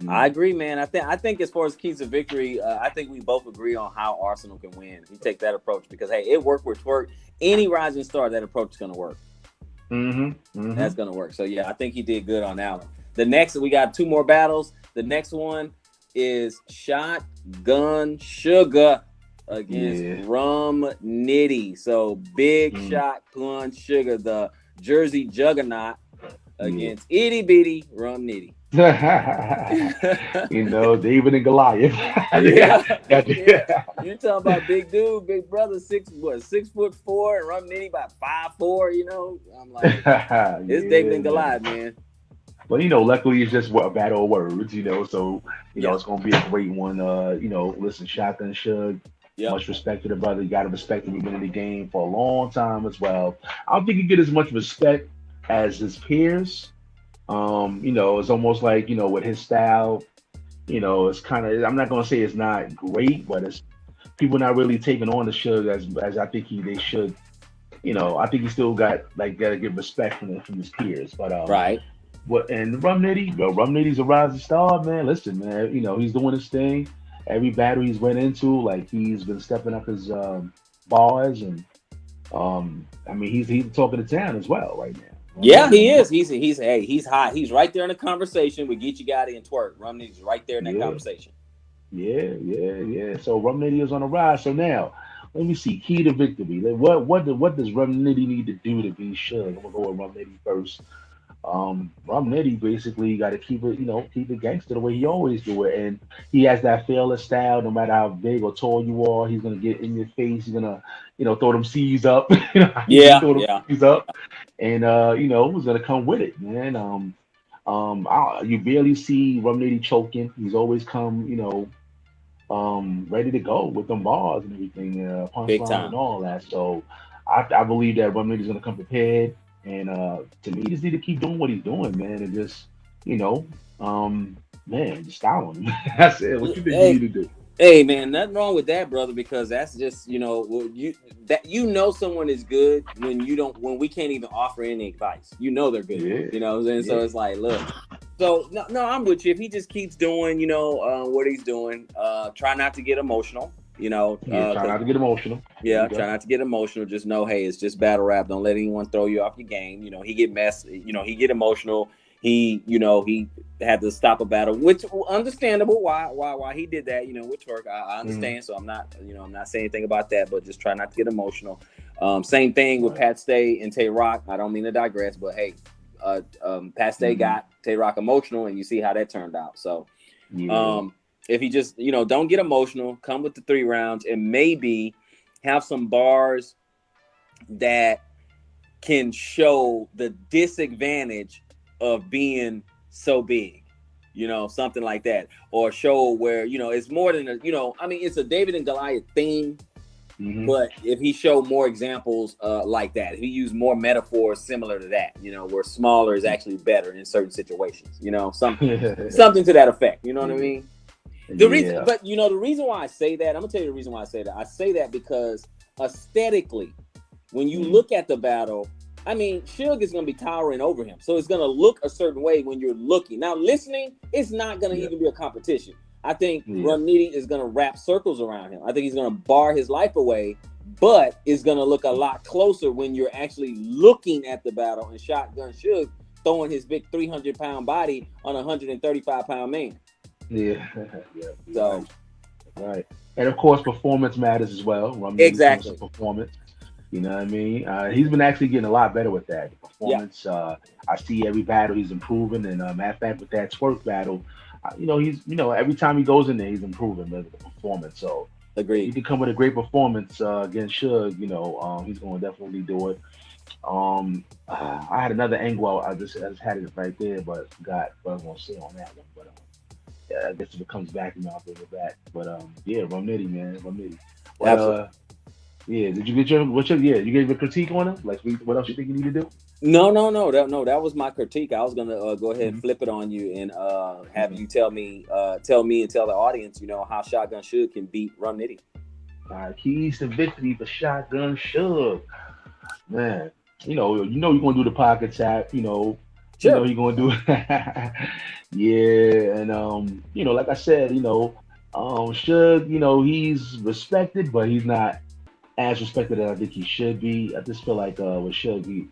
Speaker 1: I
Speaker 2: Mm.
Speaker 1: agree, man. I think as far as keys to victory, I think we both agree on how Arsenal can win. We take that approach because hey, it worked with Twerk. Any rising star, that approach is gonna work.
Speaker 2: Mm-hmm.
Speaker 1: That's
Speaker 2: Mm-hmm.
Speaker 1: gonna work. So yeah, I think he did good on that one. The next, we got two more battles. The next one is Shotgun Sugar against
Speaker 2: Yeah.
Speaker 1: Rum Nitty. So Big
Speaker 2: Mm.
Speaker 1: Shotgun Sugar, the Jersey Juggernaut,
Speaker 2: Yeah.
Speaker 1: against Itty Bitty Rum Nitty.
Speaker 2: David and Goliath.
Speaker 1: Yeah, yeah.
Speaker 2: Yeah.
Speaker 1: You talking about big dude, big brother, 6'4", and Rum Nitty about 5'4". I'm like, it's David
Speaker 2: Yeah,
Speaker 1: and
Speaker 2: man.
Speaker 1: Goliath, man.
Speaker 2: But luckily it's just a battle of words, so
Speaker 1: Yeah,
Speaker 2: it's gonna be a great one. Listen, Shotgun Shug,
Speaker 1: yep.
Speaker 2: much respect to the brother. You gotta respect him. He's been in the game for a long time as well. I don't think he get as much respect as his peers. It's almost like, with his style, it's kind of, I'm not gonna say it's not great, but it's people not really taking on the Shug as I think they should. I think he still gotta get respect from his peers. But
Speaker 1: Right.
Speaker 2: what and Rum Nitty, bro, Rum Nitty's a rising star, man. Listen, man, he's doing his thing. Every battle he's went into, like he's been stepping up his bars, and I mean he's talking to town as well right now.
Speaker 1: Yeah, he is. He's hot. He's right there in the conversation with Geechee Gotti and Twerk. Rum Nitty's right there in that
Speaker 2: Yeah,
Speaker 1: conversation.
Speaker 2: yeah. So Rum Nitty is on the rise. So now, let me see. Key to victory. Like, what does Rum Nitty need to do to be sure? I'm gonna go with Rum Nitty first. Rum Nitty basically got to keep it gangster the way he always do it, and he has that fearless style. No matter how big or tall you are, he's gonna get in your face. He's gonna, throw them C's up. He
Speaker 1: Yeah,
Speaker 2: throw them
Speaker 1: yeah.
Speaker 2: C's up, and who's gonna come with it, man. You barely see Rum Nitty choking. He's always come, ready to go with them bars and everything,
Speaker 1: Big
Speaker 2: punchline and
Speaker 1: time.
Speaker 2: all that. So I believe that Rum Nitty's gonna come prepared. And to me, he just need to keep doing what he's doing, man, and just, you know, man, just style him. That's it. What you think you need
Speaker 1: Hey,
Speaker 2: to do?
Speaker 1: hey, man, nothing wrong with that, brother. Because that's just someone is good when you don't when we can't even offer any advice. They're good.
Speaker 2: Yeah,
Speaker 1: You know what I'm saying? So
Speaker 2: yeah,
Speaker 1: it's like, look. So no, I'm with you. If he just keeps doing, what he's doing, try not to get emotional.
Speaker 2: yeah. Try not to get emotional. There
Speaker 1: Yeah,
Speaker 2: you
Speaker 1: try
Speaker 2: go.
Speaker 1: not to get emotional. Just know, hey, it's just battle rap. Don't let anyone throw you off your game. He get he get emotional. He had to stop a battle, which understandable. Why he did that? With Turk, I
Speaker 2: Mm,
Speaker 1: understand. So I'm not saying anything about that, but just try not to get emotional. Same thing with
Speaker 2: right.
Speaker 1: Pat Stay and Tay Rock. I don't mean to digress, but hey, Pat Stay
Speaker 2: Mm,
Speaker 1: got Tay Rock emotional, and you see how that turned out. So,
Speaker 2: yeah.
Speaker 1: um, if he just don't get emotional, come with the 3 rounds, and maybe have some bars that can show the disadvantage of being so big, something like that, or show where it's more than I mean, it's a David and Goliath theme,
Speaker 2: Hmm.
Speaker 1: but if he showed more examples like that, if he used more metaphors similar to that, where smaller is actually better in certain situations, something to that effect. You know what I
Speaker 2: Yeah,
Speaker 1: mean? The reason,
Speaker 2: yeah.
Speaker 1: but the reason why I say that, I'm gonna tell you the reason why I say that. I say that because aesthetically, when you
Speaker 2: Mm,
Speaker 1: look at the battle, I mean, Suge is gonna be towering over him, so it's gonna look a certain way when you're looking. Now, listening, it's not gonna
Speaker 2: yeah,
Speaker 1: even be a competition. I think
Speaker 2: yeah.
Speaker 1: Rum Nitty is gonna wrap circles around him. I think he's gonna bar his life away, but it's gonna look a lot closer when you're actually looking at the battle. And Shotgun Suge throwing his big 300-pound body on a 135-pound man.
Speaker 2: Yeah, yeah, you're
Speaker 1: So
Speaker 2: right, right. And of course, performance matters as well. Rum Nitty comes to
Speaker 1: exactly.
Speaker 2: performance. You know what I mean? He's been actually getting a lot better with that. The
Speaker 1: Yeah,
Speaker 2: performance, I see every battle he's improving. And matter of fact, with that twerk battle, he's every time he goes in there, he's improving the performance. So if he
Speaker 1: agreed.
Speaker 2: can come with a great performance against Suge, he's going to definitely do it. I had another angle. I just had it right there, but forgot what I was going to say on that one. But yeah, I guess if it comes back, I'll bring it back. But yeah, Rum Nitty, man, Rum Nitty. But
Speaker 1: Absolutely.
Speaker 2: yeah, did you get your yeah? You gave a critique on him. Like, what else you think you need to do?
Speaker 1: No, no, no. That was my critique. I was gonna go ahead and
Speaker 2: Hmm.
Speaker 1: flip it on you and have
Speaker 2: Hmm.
Speaker 1: you tell me and tell the audience, how Shotgun Suge can beat Rum Nitty.
Speaker 2: All right, keys to victory for Shotgun Suge. Man, you're gonna do the pocket tap.
Speaker 1: Sure.
Speaker 2: You're gonna do. Yeah, and like I said, Suge, he's respected, but he's not as respected as I think he should be. I just feel like with Suge,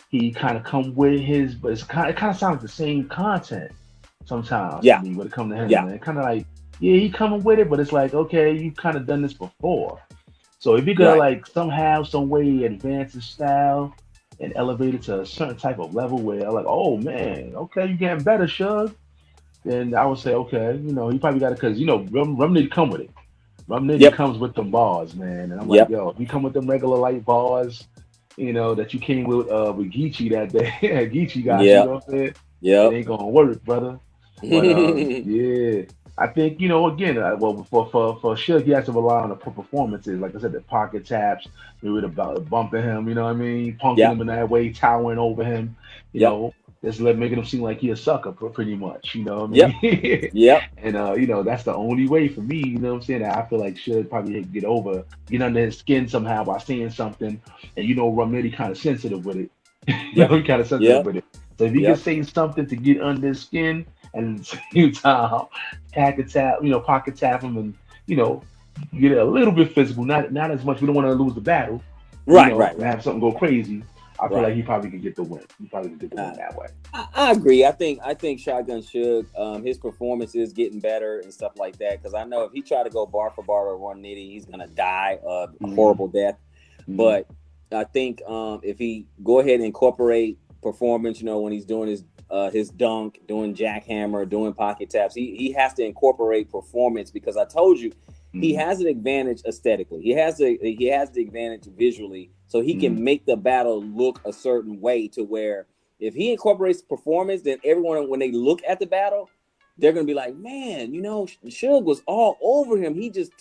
Speaker 2: he kind of come with his, but it kind of sounds like the same content sometimes to
Speaker 1: Yeah.
Speaker 2: me when it comes to him,
Speaker 1: Yeah.
Speaker 2: man. Kind of like, yeah, he coming with it, but it's like, okay, you kind of done this before. So if you could
Speaker 1: Right.
Speaker 2: like somehow, some way advance his style and elevate it to a certain type of level where like, oh man, okay, you getting better, Suge. Then I would say, okay, he probably got it because Rum Nitty come with it. Rum Nitty
Speaker 1: Yep.
Speaker 2: comes with them bars, man. And I'm like,
Speaker 1: Yep.
Speaker 2: yo, if you come with them regular light bars, that you came with Geechee that day, Geechee got you,
Speaker 1: Yep.
Speaker 2: know what I'm saying? It
Speaker 1: Yep.
Speaker 2: ain't gonna work, brother. But yeah, I think again, well, for Suge, he has to rely on the performances. Like I said, the pocket taps, maybe about bumping him, you know what I mean, punking
Speaker 1: Yep.
Speaker 2: him in that way, towering over him, you
Speaker 1: Yep.
Speaker 2: know, just making him seem like he a sucker, pretty much, you know what I
Speaker 1: Yep.
Speaker 2: mean?
Speaker 1: Yep.
Speaker 2: And that's the only way for me, you know what I'm saying? That I feel like Suge probably get under his skin somehow by saying something, and Rum Nitty kind of sensitive with it.
Speaker 1: Yep.
Speaker 2: He kind of sensitive
Speaker 1: Yep.
Speaker 2: with it. So if he can
Speaker 1: Yep.
Speaker 2: say something to get under his skin and at the same time pocket tap him and you know get it a little bit physical, not as much. We don't want to lose the battle,
Speaker 1: Right. Right.
Speaker 2: and
Speaker 1: Right.
Speaker 2: have something go crazy. I feel like
Speaker 1: Right.
Speaker 2: he probably could get the win. He probably could get the win
Speaker 1: Uh,
Speaker 2: that way.
Speaker 1: I agree. I think Shotgun Suge, his performance is getting better and stuff like that. Because I know if he try to go bar for bar with Ron Nitty, he's gonna die a
Speaker 2: Mm-hmm.
Speaker 1: horrible death.
Speaker 2: Mm-hmm.
Speaker 1: But I think if he go ahead and incorporate performance, when he's doing his dunk, doing jackhammer, doing pocket taps, he has to incorporate performance because I told you he
Speaker 2: Mm-hmm.
Speaker 1: has an advantage aesthetically. He has the advantage visually, so he
Speaker 2: Mm-hmm.
Speaker 1: can make the battle look a certain way to where if he incorporates performance, then everyone when they look at the battle, they're gonna be like, man, Suge was all over him. He just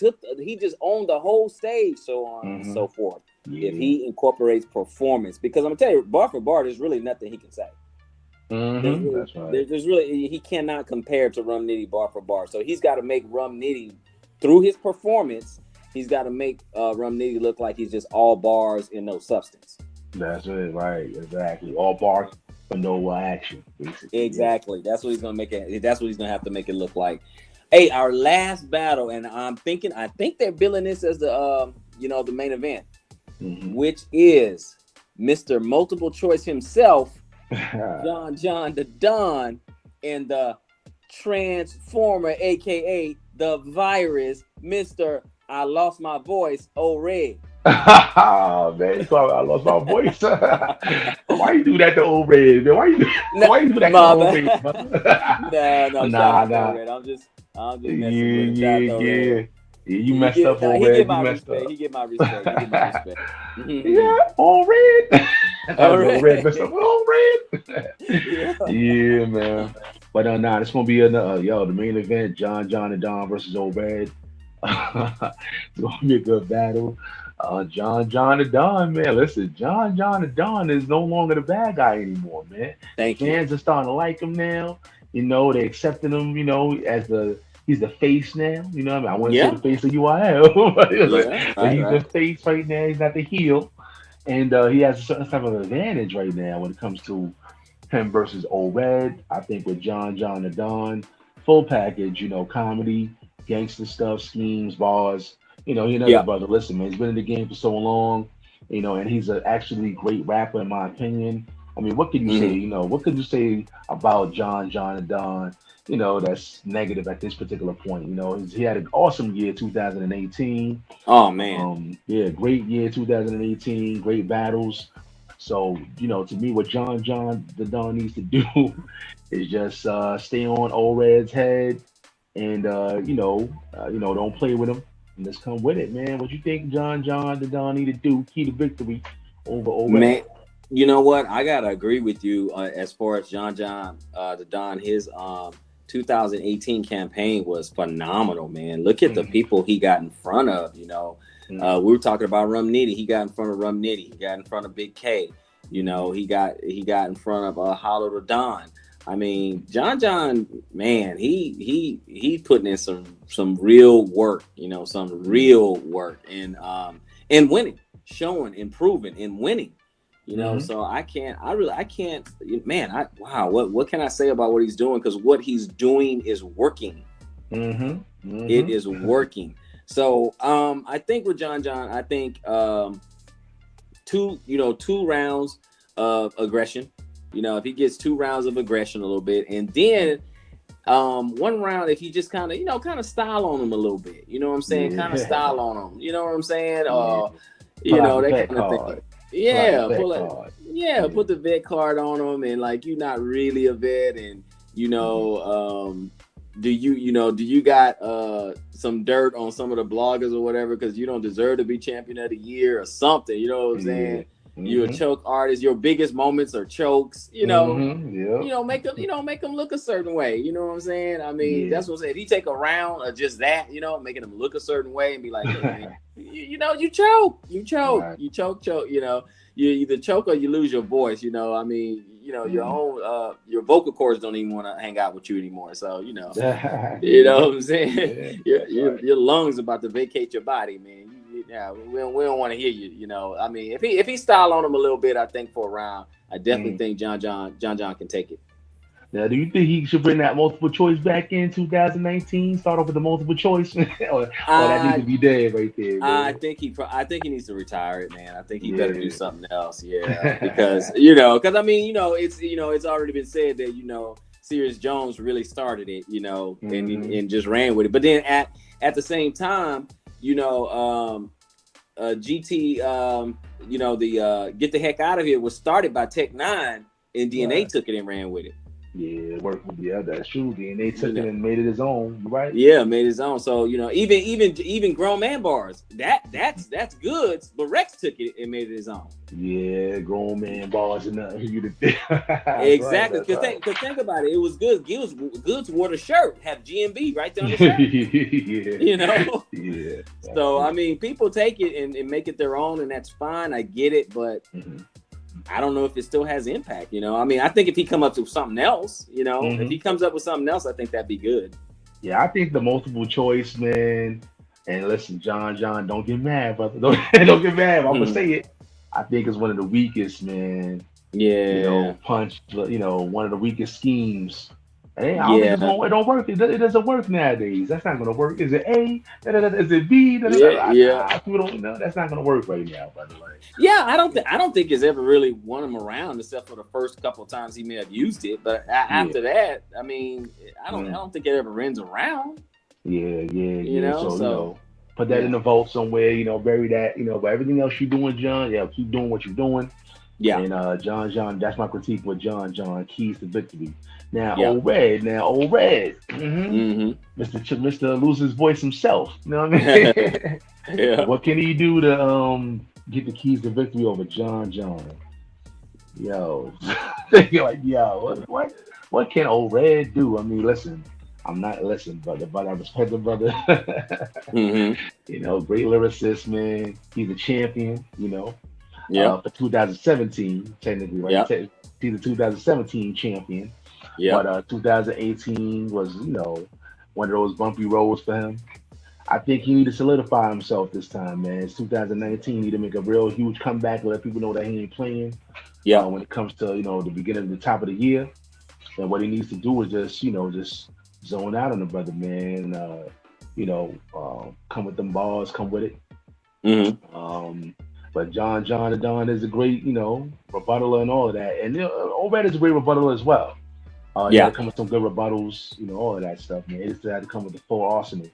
Speaker 1: owned the whole stage, so on and
Speaker 2: Mm-hmm.
Speaker 1: so forth. If
Speaker 2: Yeah.
Speaker 1: he incorporates performance, because I'm gonna tell you, bar for bar, there's really nothing he can say. There's
Speaker 2: Mm-hmm.
Speaker 1: really,
Speaker 2: That's right.
Speaker 1: there's really he cannot compare to Rum Nitty bar for bar. So he's got to make Rum Nitty through his performance. He's got to make Rum Nitty look like he's just all bars and no substance.
Speaker 2: That's it. Right. Exactly. All bark but no action, basically. Yeah.
Speaker 1: Exactly. That's what he's gonna make it. That's what he's gonna have to make it look like. Hey, our last battle, and I think they're billing this as the main event,
Speaker 2: Mm-hmm.
Speaker 1: which is Mr. Multiple Choice himself, John the Don, and the Transformer, aka the Virus, Mr. I lost my voice, Red.
Speaker 2: Man, I lost my voice. Why you do that to old red, man? Why you
Speaker 1: No,
Speaker 2: why you do that to
Speaker 1: my
Speaker 2: old red,
Speaker 1: bad.
Speaker 2: man?
Speaker 1: No, no, shout
Speaker 2: Nah,
Speaker 1: out to
Speaker 2: nah.
Speaker 1: Red. I'm just messing
Speaker 2: Yeah,
Speaker 1: with him. Shout out
Speaker 2: yeah,
Speaker 1: to Red.
Speaker 2: yeah. Yeah, you
Speaker 1: He
Speaker 2: messed
Speaker 1: get
Speaker 2: up,
Speaker 1: nah,
Speaker 2: old
Speaker 1: he get
Speaker 2: red. You
Speaker 1: my
Speaker 2: messed
Speaker 1: respect.
Speaker 2: up.
Speaker 1: He get my respect. He get my respect.
Speaker 2: Yeah, old red.
Speaker 1: All
Speaker 2: Old red messed up.
Speaker 1: right.
Speaker 2: Old red.
Speaker 1: Yeah.
Speaker 2: Yeah, man. But nah, it's gonna be the main event, John and Don versus Old Red. It's gonna be a good battle. John and Don, man. Listen, John and Don is no longer the bad guy anymore, man. The
Speaker 1: Thank you.
Speaker 2: fans are starting to like him now. They accepting him, as he's the face now. You know what I mean? I wouldn't say
Speaker 1: Yeah.
Speaker 2: the face of UIL,
Speaker 1: Yeah.
Speaker 2: but
Speaker 1: Right.
Speaker 2: he's the
Speaker 1: Right.
Speaker 2: face right now. He's not the heel. And he has a certain type of advantage right now when it comes to him versus Old Red. I think with John and Don, full package, comedy, gangster stuff, schemes, bars. He another
Speaker 1: Yeah.
Speaker 2: brother. Listen, man, he's been in the game for so long, and he's an actually great rapper in my opinion. I mean, what can you say?
Speaker 1: Hmm.
Speaker 2: What could you say about John and Don? That's negative at this particular point. He had an awesome year, 2018.
Speaker 1: Oh man,
Speaker 2: Yeah, great year, 2018. Great battles. So, to me, what John the Don needs to do is just stay on Old Red's head and don't play with him and just come with it, man. What you think John the Don need to do? Key to victory over Old Red.
Speaker 1: man. You know what? I gotta agree with you as far as John the Don. His 2018 campaign was phenomenal, man. Look at the
Speaker 2: Mm-hmm.
Speaker 1: people he got in front of. We were talking about Rum Nitty. He got in front of Rum Nitty. He got in front of Big K. He got in front of Hollow the Don. I mean, John, man, he putting in some real work. Some real work and winning, showing, improving, and winning.
Speaker 2: Mm-hmm.
Speaker 1: So I can't, man. Wow, what can I say about what he's doing? Because what he's doing is working.
Speaker 2: Mm-hmm.
Speaker 1: It
Speaker 2: Mm-hmm.
Speaker 1: is working. So I think with John, I think two rounds of aggression. If he gets 2 rounds of aggression a little bit, and then one round if you just kind of style on him a little bit. You know what I'm saying? Kind of
Speaker 2: Yeah.
Speaker 1: style on him. You know what I'm saying?
Speaker 2: Yeah. Pull out the
Speaker 1: That
Speaker 2: vet
Speaker 1: kind of thing.
Speaker 2: card. Pull out the
Speaker 1: Yeah,
Speaker 2: vet
Speaker 1: pull it.
Speaker 2: card.
Speaker 1: Yeah,
Speaker 2: Yeah.
Speaker 1: put the vet card on him, and like you're not really a vet, and you
Speaker 2: Mm-hmm.
Speaker 1: know, do you got some dirt on some of the bloggers or whatever because you don't deserve to be champion of the year or something? You know what I'm
Speaker 2: Yeah.
Speaker 1: saying? You're a
Speaker 2: Mm-hmm.
Speaker 1: choke artist. Your biggest moments are chokes.
Speaker 2: Mm-hmm. Yep.
Speaker 1: Make them look a certain way. You know what I'm saying? I mean,
Speaker 2: Yeah.
Speaker 1: that's what I'm saying. If you take a round of just that, making them look a certain way and be like, look, man,
Speaker 2: Right.
Speaker 1: you choke. You either choke or you lose your voice. I mean, your
Speaker 2: Mm-hmm.
Speaker 1: own your vocal cords don't even want to hang out with you anymore. So you know
Speaker 2: Yeah.
Speaker 1: what I'm saying?
Speaker 2: Yeah.
Speaker 1: your,
Speaker 2: That's
Speaker 1: your
Speaker 2: right.
Speaker 1: your lungs about to vacate your body, man. Yeah, we don't want to hear you. I mean, if he style on him a little bit, I think for a round, I definitely
Speaker 2: Mm.
Speaker 1: think John can take it.
Speaker 2: Now, do you think he should bring that multiple choice back in 2019? Start off with the multiple choice, or that needs to
Speaker 1: I
Speaker 2: be dead right there,
Speaker 1: I
Speaker 2: man.
Speaker 1: think I think he needs to retire it, man. I think he better do
Speaker 2: Yeah.
Speaker 1: something else. Yeah, because I mean, it's already been said that Sirius Jones really started it,
Speaker 2: Mm-hmm.
Speaker 1: and just ran with it. But then at the same time, you know, GT, the Get the Heck Out of Here was started by Tech Nine, and DNA
Speaker 2: Right.
Speaker 1: took it and ran with it.
Speaker 2: Yeah, work. Yeah, that's true. And they
Speaker 1: You
Speaker 2: took it
Speaker 1: know,
Speaker 2: and made it his own. You right?
Speaker 1: yeah, made his own. So even grown man bars that's good. But Rex took it and made it his own.
Speaker 2: Yeah, grown man bars and nothing for you to do. That's right.
Speaker 1: Exactly,
Speaker 2: That's
Speaker 1: because
Speaker 2: right.
Speaker 1: think about it. It was good. Goods wore the shirt, have GMB right there on the shirt.
Speaker 2: Yeah.
Speaker 1: You know,
Speaker 2: Yeah.
Speaker 1: so I mean, people take it and make it their own, and that's fine. I get it, but
Speaker 2: Mm-hmm.
Speaker 1: I don't know if it still has impact. I mean, I think if he come up with something else, if
Speaker 2: Mm-hmm.
Speaker 1: he comes up with something else, I think that'd be good.
Speaker 2: Yeah, I think the multiple choice, man. And listen, John, don't get mad, brother. Don't get mad. I'm gonna
Speaker 1: Mhm.
Speaker 2: say it. I think it's one of the weakest, man.
Speaker 1: Yeah,
Speaker 2: Punch. One of the weakest schemes. Hey, I don't think it's
Speaker 1: yeah,
Speaker 2: going. It don't work. It doesn't work nowadays. That's not gonna work. Is it A? Is it B?
Speaker 1: yeah, yeah.
Speaker 2: People don't know. That's not gonna work right now, brother. Like,
Speaker 1: Yeah, I don't think it's ever really won him around except for the first couple of times he may have used it. But
Speaker 2: yeah,
Speaker 1: after that, I mean, I don't I
Speaker 2: mm,
Speaker 1: don't think it ever rins around.
Speaker 2: yeah. So
Speaker 1: So
Speaker 2: put that in
Speaker 1: yeah,
Speaker 2: the vault somewhere. Bury that. But everything else you're doing, John. Yeah, keep doing what you're doing.
Speaker 1: yeah,
Speaker 2: And John, that's my critique with John. Keys to victory.
Speaker 1: yeah,
Speaker 2: Old Red.
Speaker 1: mm-hmm.
Speaker 2: Mr. Loses voice himself. You know what I mean?
Speaker 1: Yeah.
Speaker 2: What can he do to get the keys to victory over John? Yo, you're like, yo, what can Old Red do? I mean, listen, I'm not listen, brother, but I respect the brother.
Speaker 1: Mm-hmm.
Speaker 2: Great lyricist, man. He's a champion.
Speaker 1: Yep.
Speaker 2: For 2017, technically, right?
Speaker 1: Yep.
Speaker 2: He's a 2017 champion, but
Speaker 1: Yep.
Speaker 2: 2018 was, one of those bumpy roads for him. I think he need to solidify himself this time, man. It's 2019. He need to make a real huge comeback and let people know that he ain't playing.
Speaker 1: Yep.
Speaker 2: When it comes to the beginning of the top of the year, and what he needs to do is just zone out on the brother, man. Come with them balls, come with it.
Speaker 1: Mm-hmm.
Speaker 2: Um, But John the Don is a great, rebuttaler and all of that. And Obed is a great rebuttaler as well. He had
Speaker 1: Yeah.
Speaker 2: to come with some good rebuttals, all of that stuff, man. He just had to come with the full arsenal,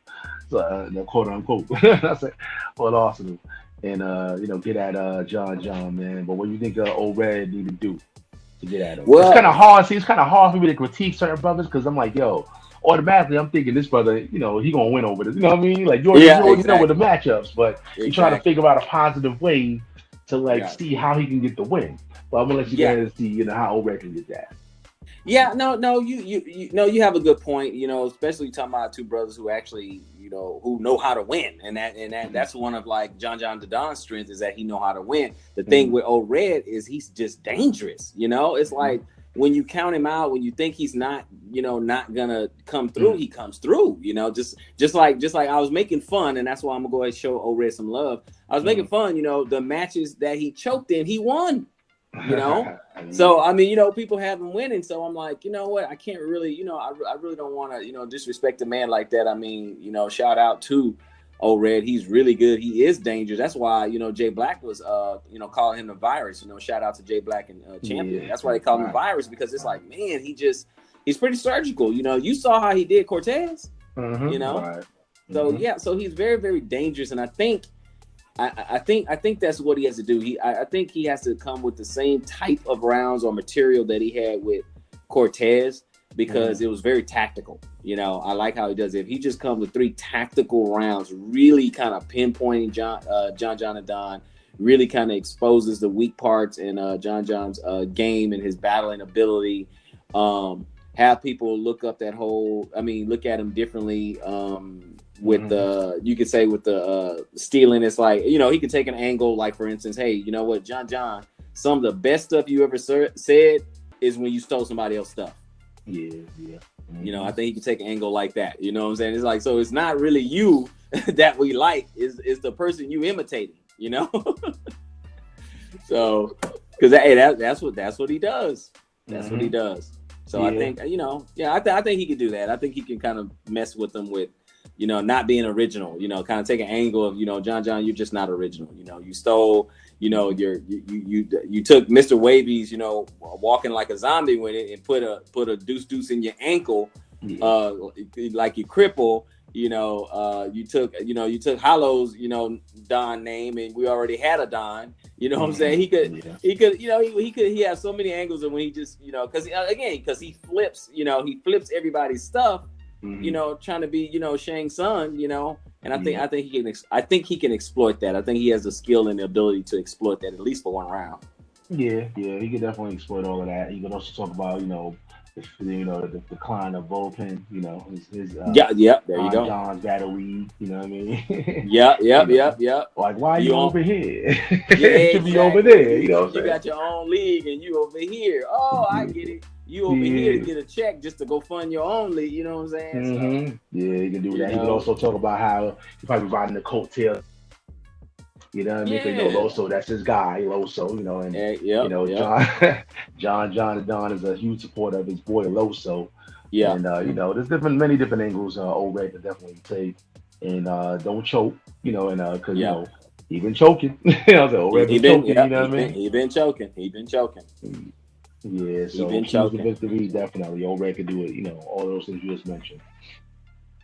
Speaker 2: so, quote unquote. That's it, full arsenal, and get at John, man. But what do you think Old Red need to do to get at him? It's kind
Speaker 1: Well,
Speaker 2: of hard. See, it's kind of hard for me to critique certain brothers because I'm like, yo, automatically I'm thinking this brother, he gonna win over this. You know what I mean? Like you
Speaker 1: yeah,
Speaker 2: already know with the
Speaker 1: exactly.
Speaker 2: matchups, but you try to
Speaker 1: Exactly.
Speaker 2: figure out a positive way to like
Speaker 1: Yeah.
Speaker 2: see how he can get the win. But I'm gonna let you
Speaker 1: Yeah.
Speaker 2: guys see, how Old Red can get that.
Speaker 1: Yeah, no, you no, you have a good point. Especially talking about two brothers who actually, who know how to win, and that's one of like John the Don's strengths is that he know how to win. The thing
Speaker 2: Mm-hmm.
Speaker 1: with Old Red is he's just dangerous. It's like when you count him out, when you think he's not, not gonna come through,
Speaker 2: Mm-hmm.
Speaker 1: he comes through. Just like I was making fun, and that's why I'm gonna go ahead and show Old Red some love. I was making fun, the matches that he choked in, he won. you know so I mean, people have him winning, so I'm like, you know what, I can't really, I really don't want to, disrespect a man like that. I mean, shout out to Old Red. He's really good. He is dangerous. That's why, Jay Black was calling him the virus. Shout out to Jay Black and Champion.
Speaker 2: Yeah,
Speaker 1: That's why they call him the
Speaker 2: right.
Speaker 1: virus, because it's like, man, he's pretty surgical. You saw how he did Cortez. you
Speaker 2: Mm-hmm.
Speaker 1: know
Speaker 2: Right.
Speaker 1: so
Speaker 2: Mm-hmm.
Speaker 1: yeah, so he's very, very dangerous, and I think that's what he has to do. I think he has to come with the same type of rounds or material that he had with Cortez, because it was very tactical. I like how he does it. If he just comes with 3 tactical rounds, really kind of pinpointing John and Don, really kind of exposes the weak parts in John's game and his battling ability. Have people look up look at him differently. With the, you could say with the stealing, it's like, he could take an angle, like for instance, hey, you know what, John, some of the best stuff you ever said is when you stole somebody else's stuff.
Speaker 2: Yeah, yeah.
Speaker 1: I think he could take an angle like that. You know what I'm saying? It's like, so it's not really you that we like, is the person you imitating. So, because hey, that's what he does. That's what he does. So I think, I think he could do that. I think he can kind of mess with them with, not being original, kind of take an angle of, John, you're just not original. You stole, you took Mr. Wavy's, walking like a zombie with it, and put a deuce in your ankle, like you cripple. You took Hollow's, Don name, and we already had a Don. You know what I'm saying? He could, he has so many angles, and when he just, because he flips, everybody's stuff. Trying to be, Shang Tsung, and I think he can exploit that. I think he has the skill and the ability to exploit that, at least for one round.
Speaker 2: Yeah, he could definitely exploit all of that. He could also talk about, the decline of Volpin, his
Speaker 1: Yeah, there you go.
Speaker 2: John's battery, you know what I mean?
Speaker 1: Yeah.
Speaker 2: Like, why are you over here?
Speaker 1: Yeah,
Speaker 2: You should be over there, you know what I'm
Speaker 1: You
Speaker 2: saying?
Speaker 1: got your own league, and you over here. Oh, I get it. You over here to get a check just to go fund your own league. You know what I'm saying? So,
Speaker 2: Yeah, he can do that. He can also talk about how he probably riding the coattails. You know what I mean? 'Cause,
Speaker 1: yeah.
Speaker 2: Loso, that's his guy, Loso. And
Speaker 1: Yep.
Speaker 2: John and Don is a huge supporter of his boy Loso.
Speaker 1: Yeah.
Speaker 2: And there's many different angles Old Red can definitely take. And don't choke, and because he been choking. I was like, Old Red been choking. You know what I mean?
Speaker 1: He been choking.
Speaker 2: Yeah, so
Speaker 1: been
Speaker 2: choose
Speaker 1: choking.
Speaker 2: the victory, definitely. Old Red can do it. All those things you just mentioned.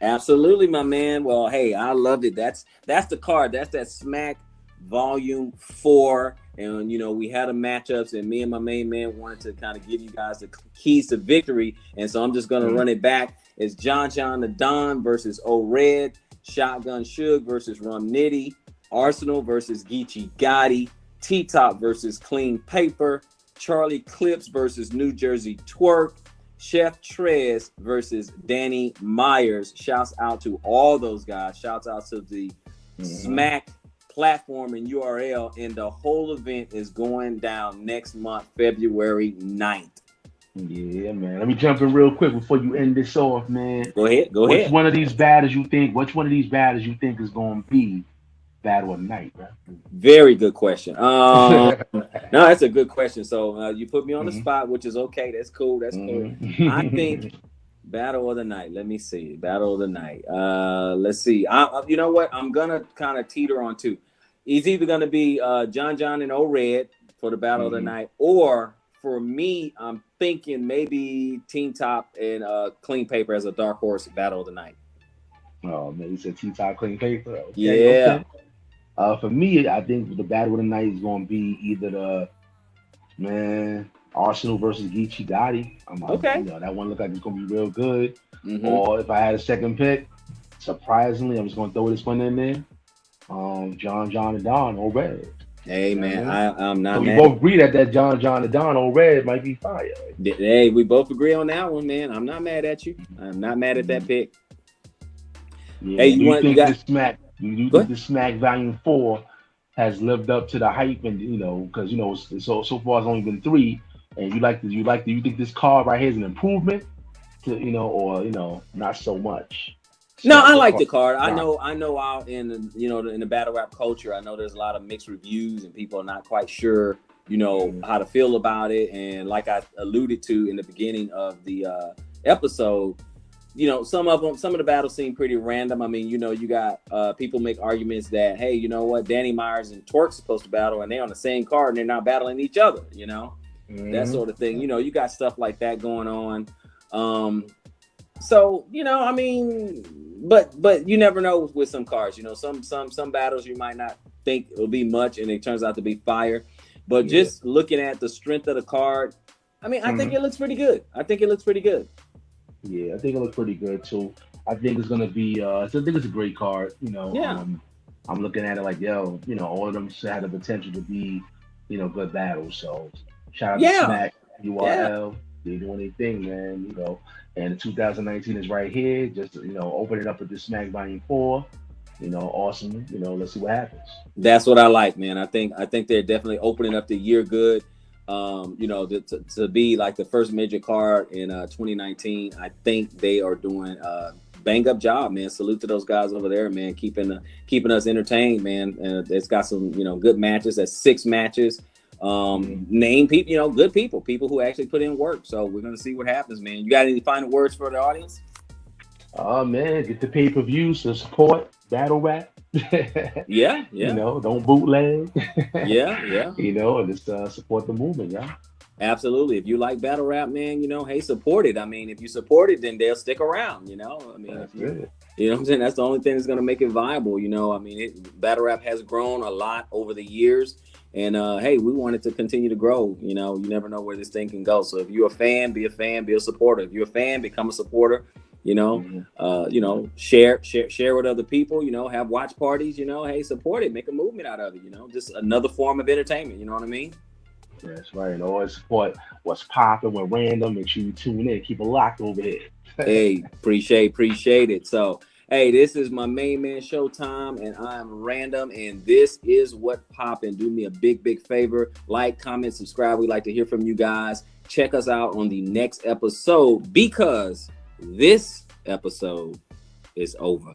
Speaker 1: Absolutely, my man. Well, hey, I loved it. That's the card. That's that Smack Volume 4. And we had a matchups, and me and my main man wanted to kind of give you guys the keys to victory. And so I'm just gonna run it back. It's John the Don versus Old Red, Shotgun Suge versus Rum Nitty, Arsenal versus Geechee Gotti, T-Top versus Clean Paper, Charlie Clips versus New Jersey Twerk, Chef Trez versus Danny Myers. Shouts out to all those guys. Shouts out to the Smack platform and URL. And the whole event is going down next month, February 9th.
Speaker 2: Yeah, man. Let me jump in real quick before you end this off, man.
Speaker 1: Go ahead.
Speaker 2: Which one of these battles you think is going to be battle of the night, bro?
Speaker 1: Very good question. No, that's a good question. So you put me on the spot, which is okay. That's cool. I think battle of the night. Let me see. Battle of the night. Let's see. You know what? I'm gonna kind of teeter on two. It's either going to be John and O-Red for the battle of the night, or for me, I'm thinking maybe Team Top and Clean Paper as a dark horse battle of the night.
Speaker 2: Oh man, you said T-Top Clean Paper. Okay,
Speaker 1: Yeah.
Speaker 2: okay. For me, I think the battle of the night is going to be either the man Arsenal versus Geechee Gotti.
Speaker 1: Okay.
Speaker 2: That one look like it's going to be real good.
Speaker 1: Mm-hmm.
Speaker 2: Or if I had a second pick, surprisingly, I'm just going to throw this one in there. John and Don or Red.
Speaker 1: Hey
Speaker 2: You know what
Speaker 1: man,
Speaker 2: I mean?
Speaker 1: I'm
Speaker 2: So
Speaker 1: not
Speaker 2: we
Speaker 1: mad.
Speaker 2: both agree that John and Don or Red might be fire.
Speaker 1: Hey, we both agree on that one, man. I'm not mad at you. I'm not mad at that pick. Hey,
Speaker 2: Yeah. Do you
Speaker 1: you
Speaker 2: think
Speaker 1: got?
Speaker 2: this Smack? Do you
Speaker 1: Go
Speaker 2: think
Speaker 1: ahead.
Speaker 2: this Smack Volume 4 has lived up to the hype? And because so far it's only been three. And do you think this card right here is an improvement to or not so much?
Speaker 1: No, I
Speaker 2: Smack
Speaker 1: like
Speaker 2: card.
Speaker 1: the card. I
Speaker 2: Right.
Speaker 1: know. I know. Out in in the battle rap culture, I know there's a lot of mixed reviews and people are not quite sure,
Speaker 2: Mhm.
Speaker 1: how to feel about it. And like I alluded to in the beginning of the episode, some of the battles seem pretty random. I mean, you got people make arguments that, hey, you know what, Danny Myers and Twerk's supposed to battle, and they're on the same card and they're not battling each other. That
Speaker 2: Mhm.
Speaker 1: sort of thing. You got stuff like that going on. So I mean, but you never know with some cards. Some battles you might not think it'll be much, and it turns out to be fire. But
Speaker 2: Yeah.
Speaker 1: just looking at the strength of the card, I mean, I think
Speaker 2: Mhm.
Speaker 1: it looks pretty good. I think it looks pretty good.
Speaker 2: Yeah, I think it looks pretty good too. I think it's gonna be. I think it's a great card.
Speaker 1: Yeah,
Speaker 2: I'm looking at it like, yo, all of them should have the potential to be, good battles. So shout out to
Speaker 1: yeah,
Speaker 2: Smack,
Speaker 1: yeah.
Speaker 2: URL. They doing their thing, man. And 2019 is right here. Just open it up with this Smack Volume 4. Awesome. Let's see what happens.
Speaker 1: That's what I like, man. I think they're definitely opening up the year good. To be like the first major card in 2019, I think they are doing a bang up job, man. Salute to those guys over there, man, keeping us entertained, man. And it's got some good matches. That's 6 matches.
Speaker 2: Mhm.
Speaker 1: Name people, good people who actually put in work. So we're gonna see what happens, man. You got any final words for the audience?
Speaker 2: Oh man, get the pay-per-views to support battle rap.
Speaker 1: Yeah, yeah,
Speaker 2: Don't bootleg.
Speaker 1: yeah, yeah.
Speaker 2: And just support the movement, yeah.
Speaker 1: Absolutely. If you like battle rap, man, hey, support it. I mean, if you support it, then they'll stick around. I mean, if
Speaker 2: That's
Speaker 1: you,
Speaker 2: it.
Speaker 1: you know what I'm saying, that's the only thing that's going to make it viable. I mean, battle rap has grown a lot over the years, and hey, we want it to continue to grow. You never know where this thing can go. So if you're a fan, be a fan, be a supporter. If you're a fan, become a supporter.
Speaker 2: Mhm.
Speaker 1: Share with other people. Have watch parties. Hey, support it, make a movement out of it. Just another form of entertainment. You know what I mean?
Speaker 2: That's right. And always support what's popping with random. Make sure you tune in. Keep it locked over here.
Speaker 1: Hey, appreciate it. So, hey, this is my main man Showtime, and I'm Random, and this is what poppin'. Do me a big favor, like, comment, subscribe. We'd like to hear from you guys. Check us out on the next episode because this episode is over.